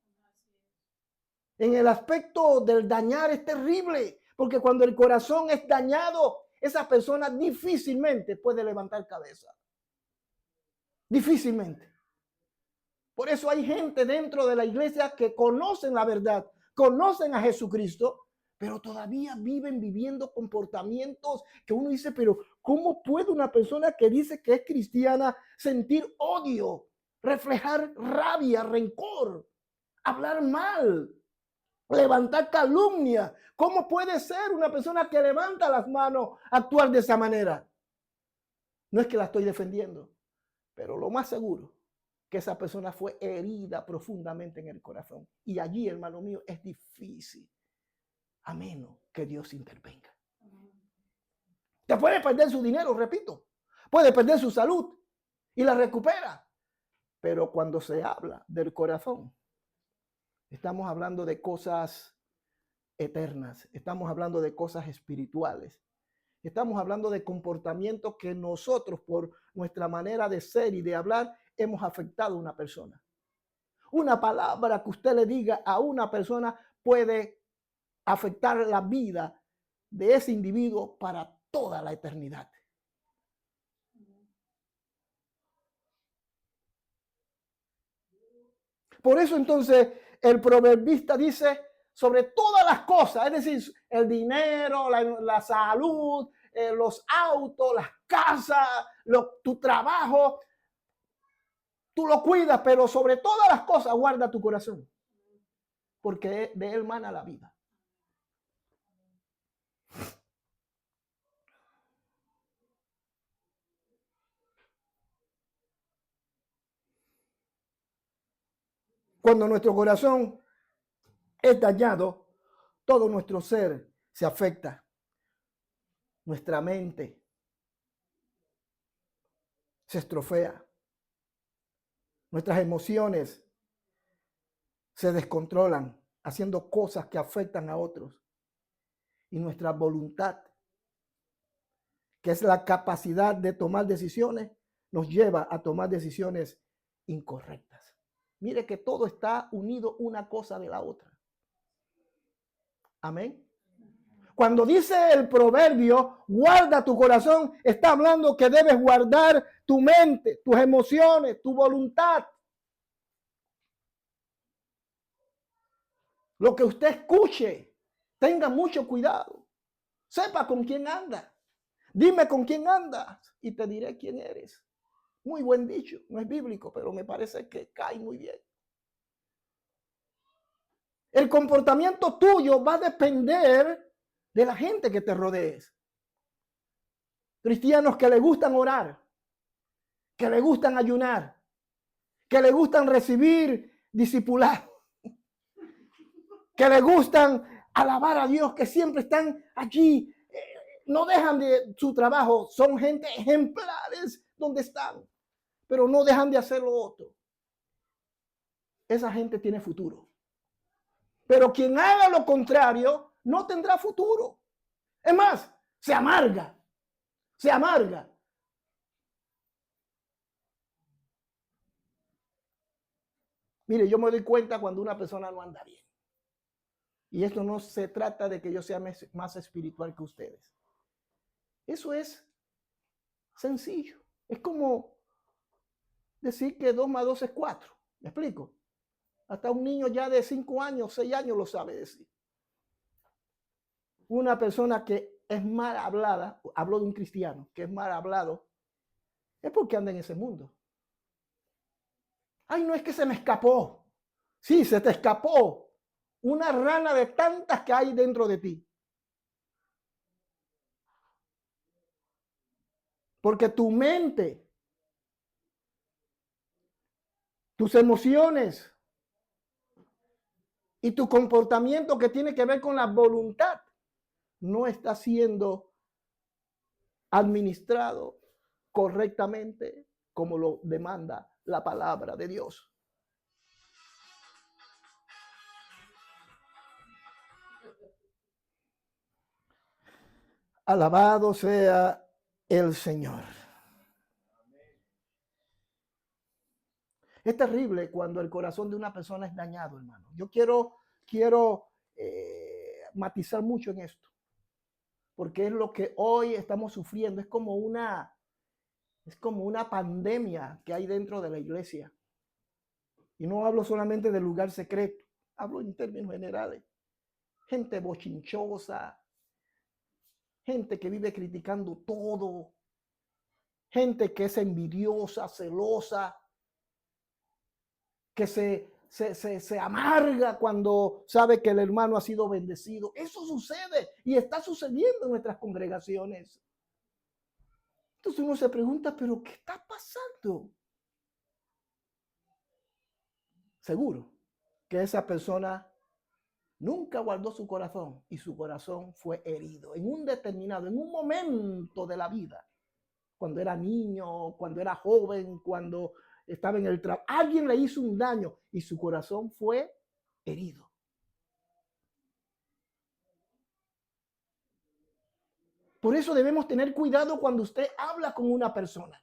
En el aspecto del dañar es terrible, porque cuando el corazón es dañado, esa persona difícilmente puede levantar cabeza. Difícilmente. Por eso hay gente dentro de la iglesia que conocen la verdad, conocen a Jesucristo, pero todavía viven viviendo comportamientos que uno dice, pero ¿cómo puede una persona que dice que es cristiana sentir odio, reflejar rabia, rencor, hablar mal, levantar calumnia? ¿Cómo puede ser una persona que levanta las manos actuar de esa manera? No es que la estoy defendiendo, pero lo más seguro que esa persona fue herida profundamente en el corazón. Y allí, hermano mío, es difícil, a menos que Dios intervenga. Te puede perder su dinero, repito. Puede perder su salud y la recupera. Pero cuando se habla del corazón, estamos hablando de cosas eternas. Estamos hablando de cosas espirituales. Estamos hablando de comportamientos que nosotros, por nuestra manera de ser y de hablar, hemos afectado a una persona. Una palabra que usted le diga a una persona puede afectar la vida de ese individuo para toda la eternidad. Por eso entonces el proverbista dice sobre todas las cosas, es decir, el dinero, la salud, los autos, las casas, tu trabajo, tú lo cuidas, pero sobre todas las cosas guarda tu corazón, porque de él mana la vida. Cuando nuestro corazón es dañado, todo nuestro ser se afecta. Nuestra mente se estrofea. Nuestras emociones se descontrolan haciendo cosas que afectan a otros. Y nuestra voluntad, que es la capacidad de tomar decisiones, nos lleva a tomar decisiones incorrectas. Mire que todo está unido una cosa de la otra. Amén. Cuando dice el proverbio, guarda tu corazón, está hablando que debes guardar tu mente, tus emociones, tu voluntad. Lo que usted escuche, tenga mucho cuidado. Sepa con quién anda. Dime con quién andas y te diré quién eres. Muy buen dicho, no es bíblico, pero me parece que cae muy bien. El comportamiento tuyo va a depender de la gente que te rodees. Cristianos que le gustan orar, que le gustan ayunar, que le gustan recibir discipulado, que le gustan alabar a Dios, que siempre están allí, no dejan de su trabajo, son gente ejemplares donde están, pero no dejan de hacer lo otro. Esa gente tiene futuro. Pero quien haga lo contrario no tendrá futuro. Es más, se amarga. Se amarga. Mire, yo me doy cuenta cuando una persona no anda bien. Y esto no se trata de que yo sea más espiritual que ustedes. Eso es sencillo. Es como decir que 2 más 2 es 4. ¿Me explico? Hasta un niño ya de 5 años, 6 años lo sabe decir. Una persona que es mal hablada, hablo de un cristiano que es mal hablado, es porque anda en ese mundo. Ay, no es que se me escapó. Sí, se te escapó una rana de tantas que hay dentro de ti. Porque tu mente, tus emociones y tu comportamiento que tiene que ver con la voluntad no está siendo administrado correctamente como lo demanda la palabra de Dios. Alabado sea el Señor. Es terrible cuando el corazón de una persona es dañado, hermano. Yo quiero matizar mucho en esto, porque es lo que hoy estamos sufriendo. Es como una pandemia que hay dentro de la iglesia. Y no hablo solamente del lugar secreto, hablo en términos generales. Gente bochinchosa, gente que vive criticando todo, gente que es envidiosa, celosa, que se amarga cuando sabe que el hermano ha sido bendecido. Eso sucede y está sucediendo en nuestras congregaciones. Entonces uno se pregunta, ¿pero qué está pasando? Seguro que esa persona nunca guardó su corazón y su corazón fue herido en un momento de la vida, cuando era niño, cuando era joven, cuando estaba en el trabajo. Alguien le hizo un daño y su corazón fue herido. Por eso debemos tener cuidado cuando usted habla con una persona.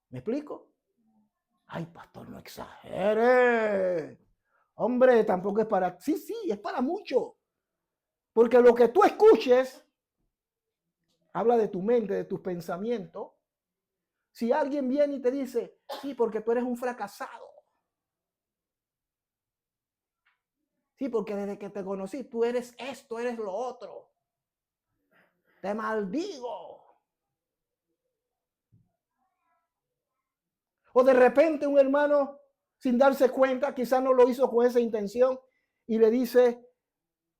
¿Me explico? Ay, pastor, no exagere. Hombre, tampoco es para... Sí, es para mucho. Porque lo que tú escuches habla de tu mente, de tus pensamientos. Si alguien viene y te dice, sí, porque tú eres un fracasado. Sí, porque desde que te conocí, tú eres esto, eres lo otro. Te maldigo. O de repente un hermano, sin darse cuenta, quizás no lo hizo con esa intención, y le dice,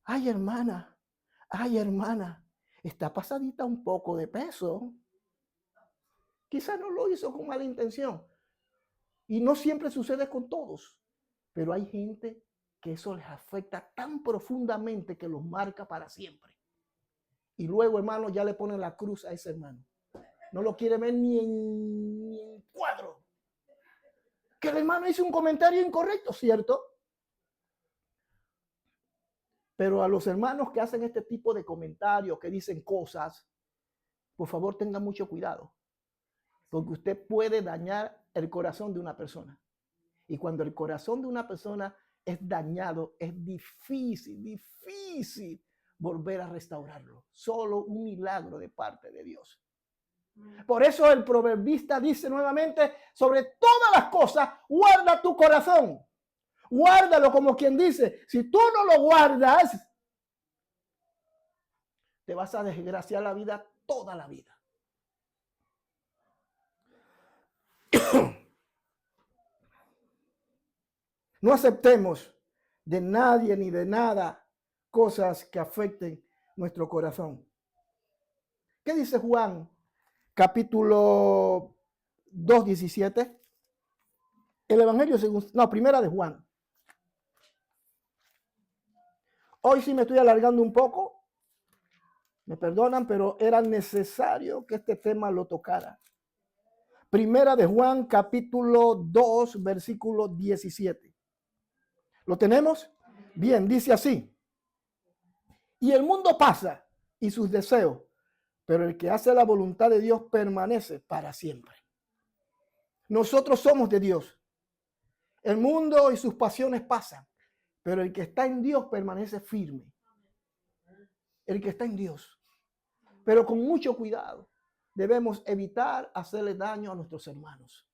ay hermana, está pasadita un poco de peso. Quizás no lo hizo con mala intención. Y no siempre sucede con todos. Pero hay gente que eso les afecta tan profundamente que los marca para siempre. Y luego, hermano, ya le ponen la cruz a ese hermano. No lo quiere ver ni en cuadro. Que el hermano hizo un comentario incorrecto, ¿cierto? Pero a los hermanos que hacen este tipo de comentarios, que dicen cosas, por favor tengan mucho cuidado. Porque usted puede dañar el corazón de una persona. Y cuando el corazón de una persona es dañado, es difícil volver a restaurarlo. Solo un milagro de parte de Dios. Por eso el proverbista dice nuevamente, sobre todas las cosas, guarda tu corazón. Guárdalo, como quien dice, si tú no lo guardas, te vas a desgraciar la vida toda la vida. No aceptemos de nadie ni de nada cosas que afecten nuestro corazón. ¿Qué dice Juan? Capítulo 2:17. El Evangelio según... No, primera de Juan. Hoy sí me estoy alargando un poco. Me perdonan, pero era necesario que este tema lo tocara. Primera de Juan, capítulo 2, versículo 17. ¿Lo tenemos? Bien, dice así. Y el mundo pasa y sus deseos, pero el que hace la voluntad de Dios permanece para siempre. Nosotros somos de Dios. El mundo y sus pasiones pasan, pero el que está en Dios permanece firme. El que está en Dios. Pero con mucho cuidado debemos evitar hacerle daño a nuestros hermanos.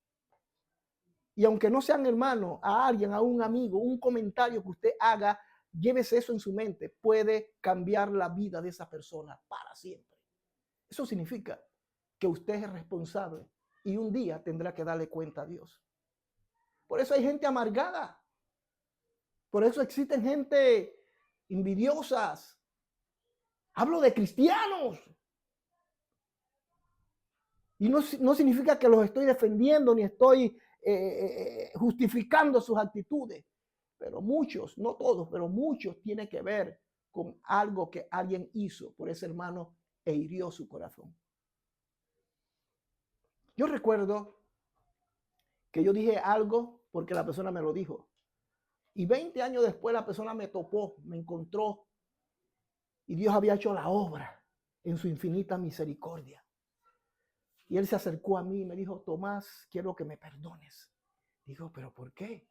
Y aunque no sean hermanos, a alguien, a un amigo, un comentario que usted haga, llévese eso en su mente. Puede cambiar la vida de esa persona para siempre. Eso significa que usted es responsable y un día tendrá que darle cuenta a Dios. Por eso hay gente amargada. Por eso existen gente envidiosas. Hablo de cristianos. Y no significa que los estoy defendiendo ni estoy justificando sus actitudes. Pero muchos, no todos, pero muchos tienen que ver con algo que alguien hizo por ese hermano e hirió su corazón. Yo recuerdo que yo dije algo porque la persona me lo dijo. Y 20 años después la persona me topó, me encontró. Y Dios había hecho la obra en su infinita misericordia. Y él se acercó a mí y me dijo, Tomás, quiero que me perdones. Digo, ¿pero por qué?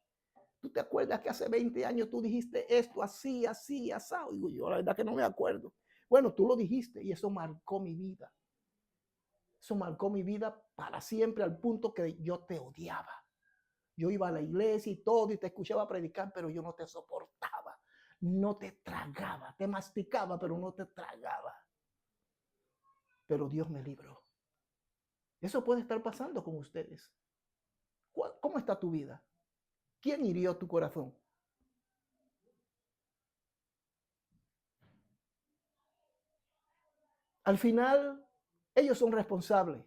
¿Tú te acuerdas que hace 20 años tú dijiste esto así, así, asado? Digo, yo la verdad que no me acuerdo. Bueno, tú lo dijiste y eso marcó mi vida. Eso marcó mi vida para siempre al punto que yo te odiaba. Yo iba a la iglesia y todo y te escuchaba predicar, pero yo no te soportaba. No te tragaba, te masticaba, pero no te tragaba. Pero Dios me libró. Eso puede estar pasando con ustedes. ¿Cómo está tu vida? ¿Quién hirió tu corazón? Al final, ellos son responsables,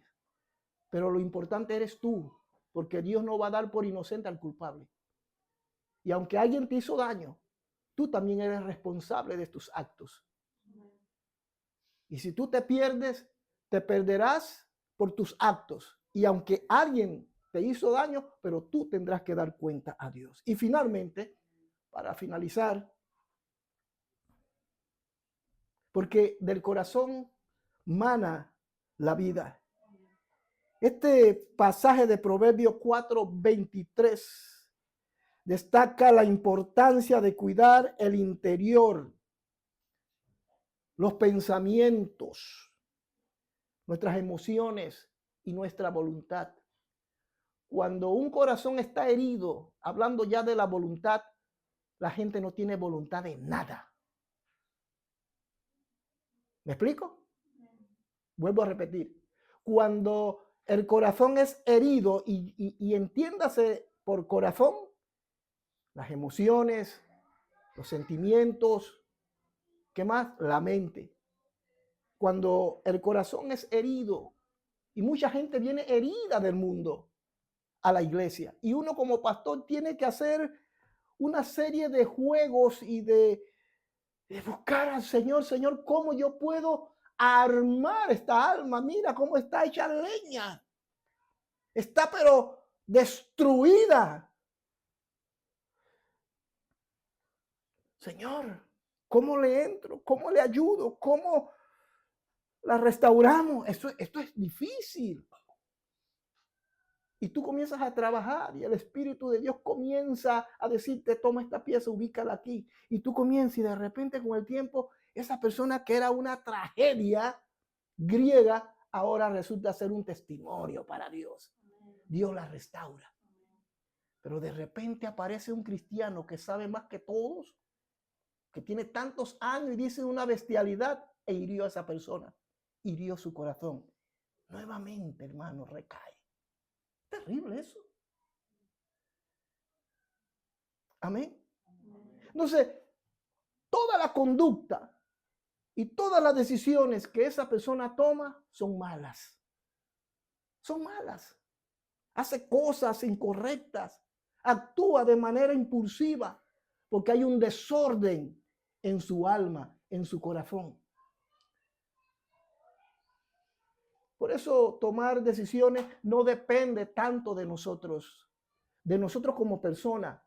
pero lo importante eres tú, porque Dios no va a dar por inocente al culpable. Y aunque alguien te hizo daño, tú también eres responsable de tus actos. Y si tú te pierdes, te perderás por tus actos. Y aunque alguien te hizo daño, pero tú tendrás que dar cuenta a Dios. Y finalmente, para finalizar, porque del corazón mana la vida. Este pasaje de Proverbios 4:23 destaca la importancia de cuidar el interior, los pensamientos, nuestras emociones y nuestra voluntad. Cuando un corazón está herido, hablando ya de la voluntad, la gente no tiene voluntad de nada. ¿Me explico? Vuelvo a repetir. Cuando el corazón es herido y entiéndase por corazón, las emociones, los sentimientos, ¿qué más? La mente. Cuando el corazón es herido y mucha gente viene herida del mundo a la iglesia y uno como pastor tiene que hacer una serie de juegos y de buscar al Señor. Señor, ¿cómo yo puedo armar esta alma? Mira cómo está hecha leña. Está pero destruida. Señor, ¿cómo le entro? ¿Cómo le ayudo? ¿Cómo la restauramos? Esto es difícil. Y tú comienzas a trabajar y el Espíritu de Dios comienza a decirte, toma esta pieza, ubícala aquí. Y tú comienzas y de repente con el tiempo, esa persona que era una tragedia griega, ahora resulta ser un testimonio para Dios. Dios la restaura. Pero de repente aparece un cristiano que sabe más que todos, que tiene tantos años y dice una bestialidad e hirió a esa persona. Hirió su corazón. Nuevamente, hermano, recae. Terrible eso. Amén. Entonces, toda la conducta y todas las decisiones que esa persona toma son malas. Son malas. Hace cosas incorrectas. Actúa de manera impulsiva porque hay un desorden en su alma, en su corazón. Por eso tomar decisiones no depende tanto de nosotros como personas,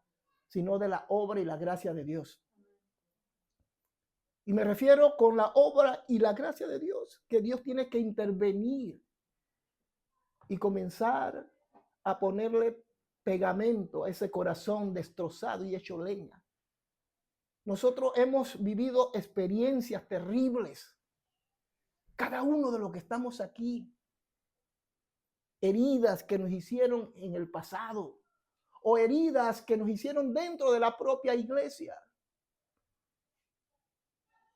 sino de la obra y la gracia de Dios. Y me refiero con la obra y la gracia de Dios, que Dios tiene que intervenir y comenzar a ponerle pegamento a ese corazón destrozado y hecho leña. Nosotros hemos vivido experiencias terribles. Cada uno de los que estamos aquí, heridas que nos hicieron en el pasado o heridas que nos hicieron dentro de la propia iglesia.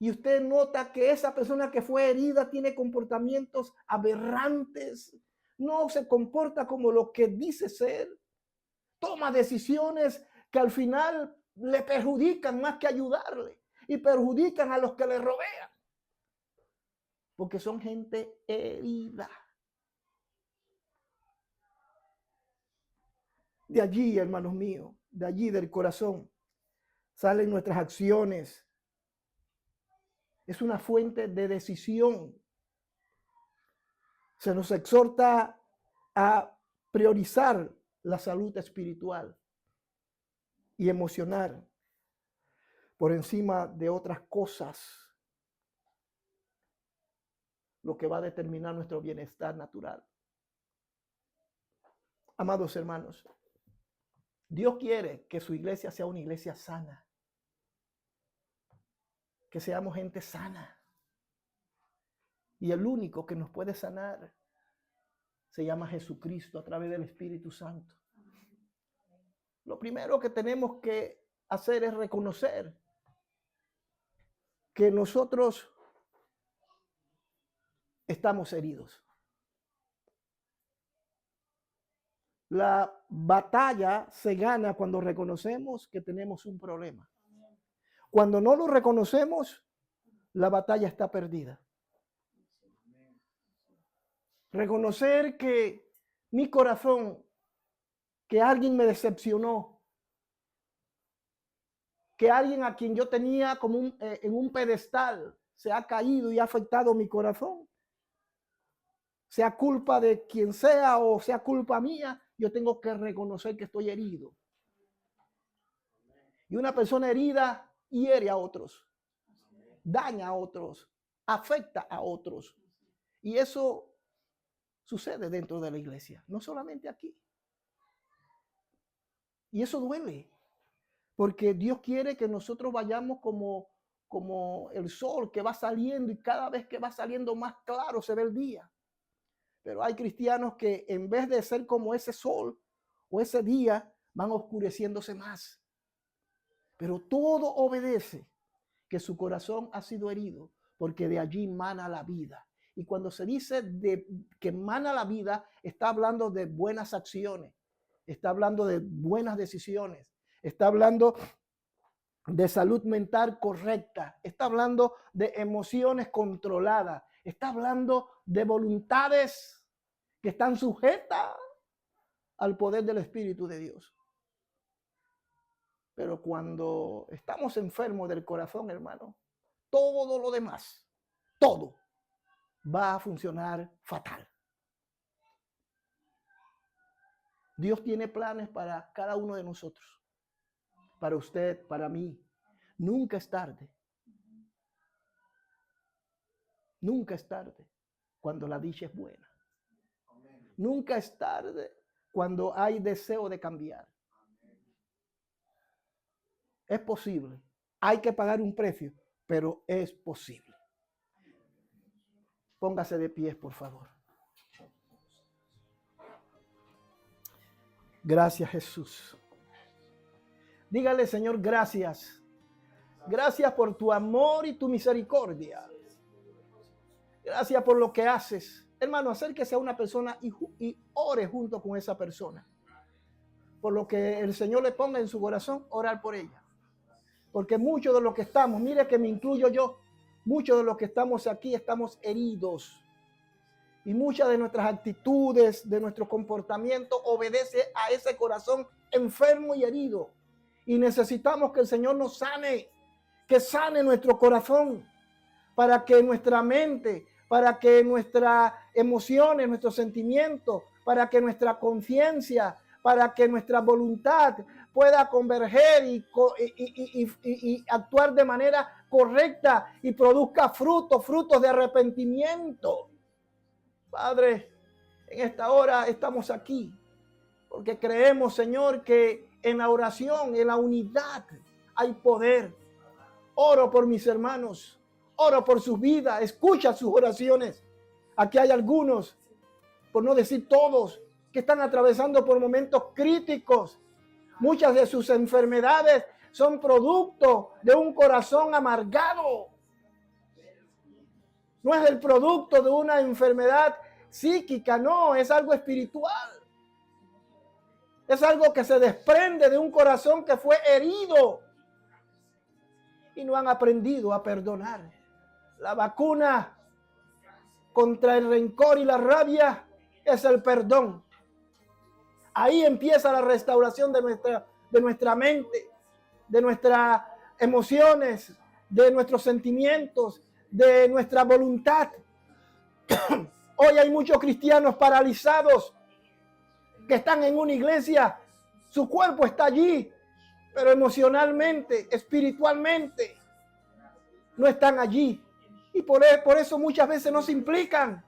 Y usted nota que esa persona que fue herida tiene comportamientos aberrantes, no se comporta como lo que dice ser, toma decisiones que al final le perjudican más que ayudarle y perjudican a los que le rodean. Porque son gente herida. De allí, hermanos míos, de allí del corazón, salen nuestras acciones. Es una fuente de decisión. Se nos exhorta a priorizar la salud espiritual y emocional por encima de otras cosas, lo que va a determinar nuestro bienestar natural. Amados hermanos, Dios quiere que su iglesia sea una iglesia sana, que seamos gente sana. Y el único que nos puede sanar se llama Jesucristo a través del Espíritu Santo. Lo primero que tenemos que hacer es reconocer que nosotros estamos heridos. La batalla se gana cuando reconocemos que tenemos un problema. Cuando no lo reconocemos, la batalla está perdida. Reconocer que mi corazón, que alguien me decepcionó, que alguien a quien yo tenía como en un pedestal se ha caído y ha afectado mi corazón. Sea culpa de quien sea o sea culpa mía, yo tengo que reconocer que estoy herido. Y una persona herida hiere a otros, daña a otros, afecta a otros. Y eso sucede dentro de la iglesia, no solamente aquí. Y eso duele, porque Dios quiere que nosotros vayamos como el sol que va saliendo y cada vez que va saliendo más claro se ve el día. Pero hay cristianos que en vez de ser como ese sol o ese día, van oscureciéndose más. Pero todo obedece que su corazón ha sido herido, porque de allí mana la vida. Y cuando se dice que mana la vida, está hablando de buenas acciones, está hablando de buenas decisiones, está hablando de salud mental correcta, está hablando de emociones controladas, está hablando de voluntades que están sujetas al poder del Espíritu de Dios. Pero cuando estamos enfermos del corazón, hermano, todo lo demás, todo va a funcionar fatal. Dios tiene planes para cada uno de nosotros. Para usted, para mí. Nunca es tarde. Nunca es tarde cuando la dicha es buena. Nunca es tarde cuando hay deseo de cambiar. Es posible. Hay que pagar un precio, pero es posible. Póngase de pie, por favor. Gracias, Jesús. Dígale, Señor, gracias. Gracias por tu amor y tu misericordia. Gracias por lo que haces. Hermano, acérquese a una persona y ore junto con esa persona. Por lo que el Señor le ponga en su corazón, orar por ella. Porque muchos de los que estamos, mire que me incluyo yo, muchos de los que estamos aquí estamos heridos. Y muchas de nuestras actitudes, de nuestro comportamiento, obedece a ese corazón enfermo y herido. Y necesitamos que el Señor nos sane, que sane nuestro corazón, para que nuestra mente, para que nuestras emociones, nuestros sentimientos, para que nuestra conciencia, para que nuestra voluntad pueda converger y actuar de manera correcta y produzca frutos de arrepentimiento. Padre, en esta hora estamos aquí porque creemos, Señor, que en la oración, en la unidad hay poder. Oro por mis hermanos, oro por sus vidas, escucha sus oraciones. Aquí hay algunos, por no decir todos, que están atravesando por momentos críticos. Muchas de sus enfermedades son producto de un corazón amargado. No es el producto de una enfermedad psíquica, no, es algo espiritual. Es algo que se desprende de un corazón que fue herido y no han aprendido a perdonar. La vacuna contra el rencor y la rabia es el perdón. Ahí empieza la restauración de nuestra mente, de nuestras emociones, de nuestros sentimientos, de nuestra voluntad. Hoy hay muchos cristianos paralizados que están en una iglesia, su cuerpo está allí, pero emocionalmente, espiritualmente, no están allí. Y por eso muchas veces no se implican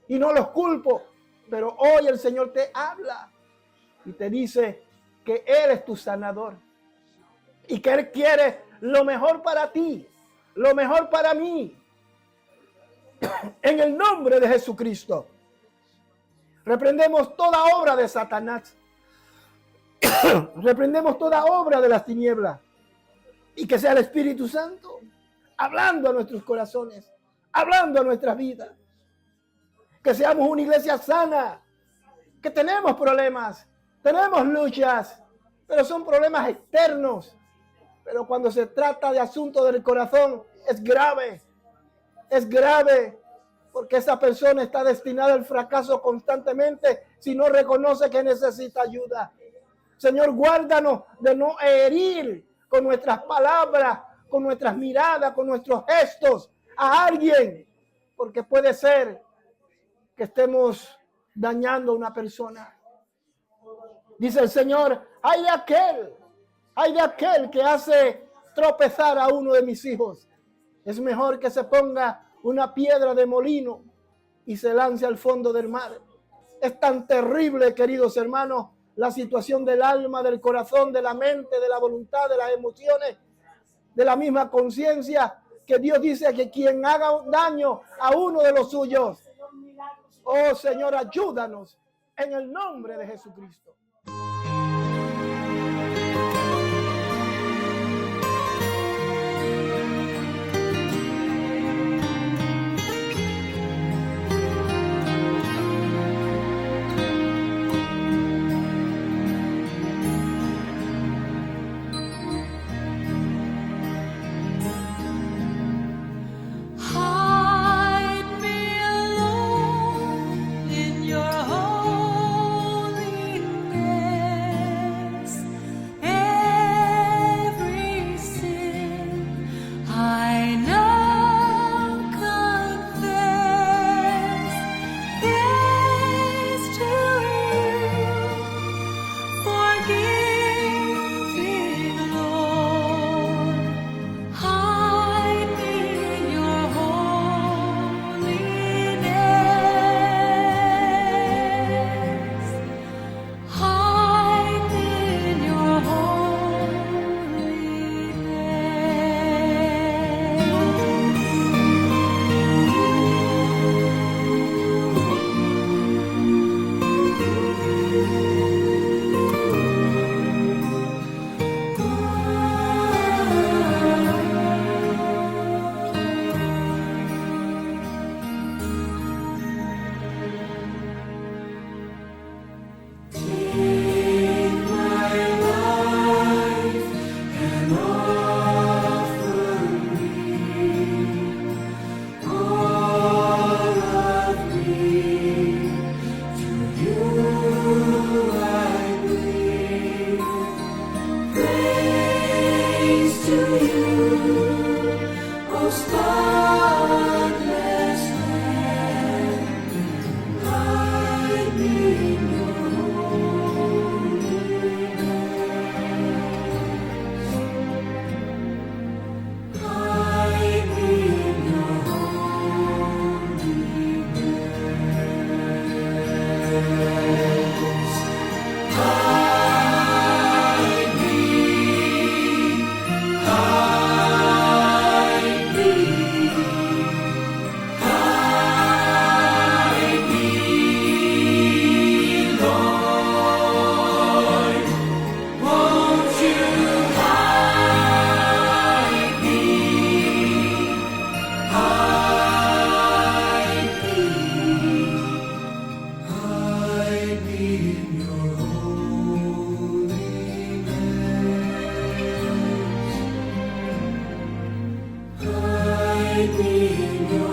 y no los culpo. Pero hoy el Señor te habla y te dice que Él es tu sanador y que Él quiere lo mejor para ti, lo mejor para mí. En el nombre de Jesucristo, reprendemos toda obra de Satanás. Reprendemos toda obra de las tinieblas. Y que sea el Espíritu Santo hablando a nuestros corazones, hablando a nuestras vidas. Que seamos una iglesia sana. Que tenemos problemas, tenemos luchas, pero son problemas externos. Pero cuando se trata de asuntos del corazón, es grave. Es grave, porque esa persona está destinada al fracaso constantemente si no reconoce que necesita ayuda. Señor, guárdanos de no herir con nuestras palabras, con nuestras miradas, con nuestros gestos a alguien, porque puede ser que estemos dañando a una persona. Dice el Señor, hay de aquel que hace tropezar a uno de mis hijos. Es mejor que se ponga una piedra de molino y se lance al fondo del mar. Es tan terrible, queridos hermanos, la situación del alma, del corazón, de la mente, de la voluntad, de las emociones, de la misma conciencia, que Dios dice que quien haga daño a uno de los suyos, oh Señor, ayúdanos en el nombre de Jesucristo. Hide me alone in your holy name. Hide me in your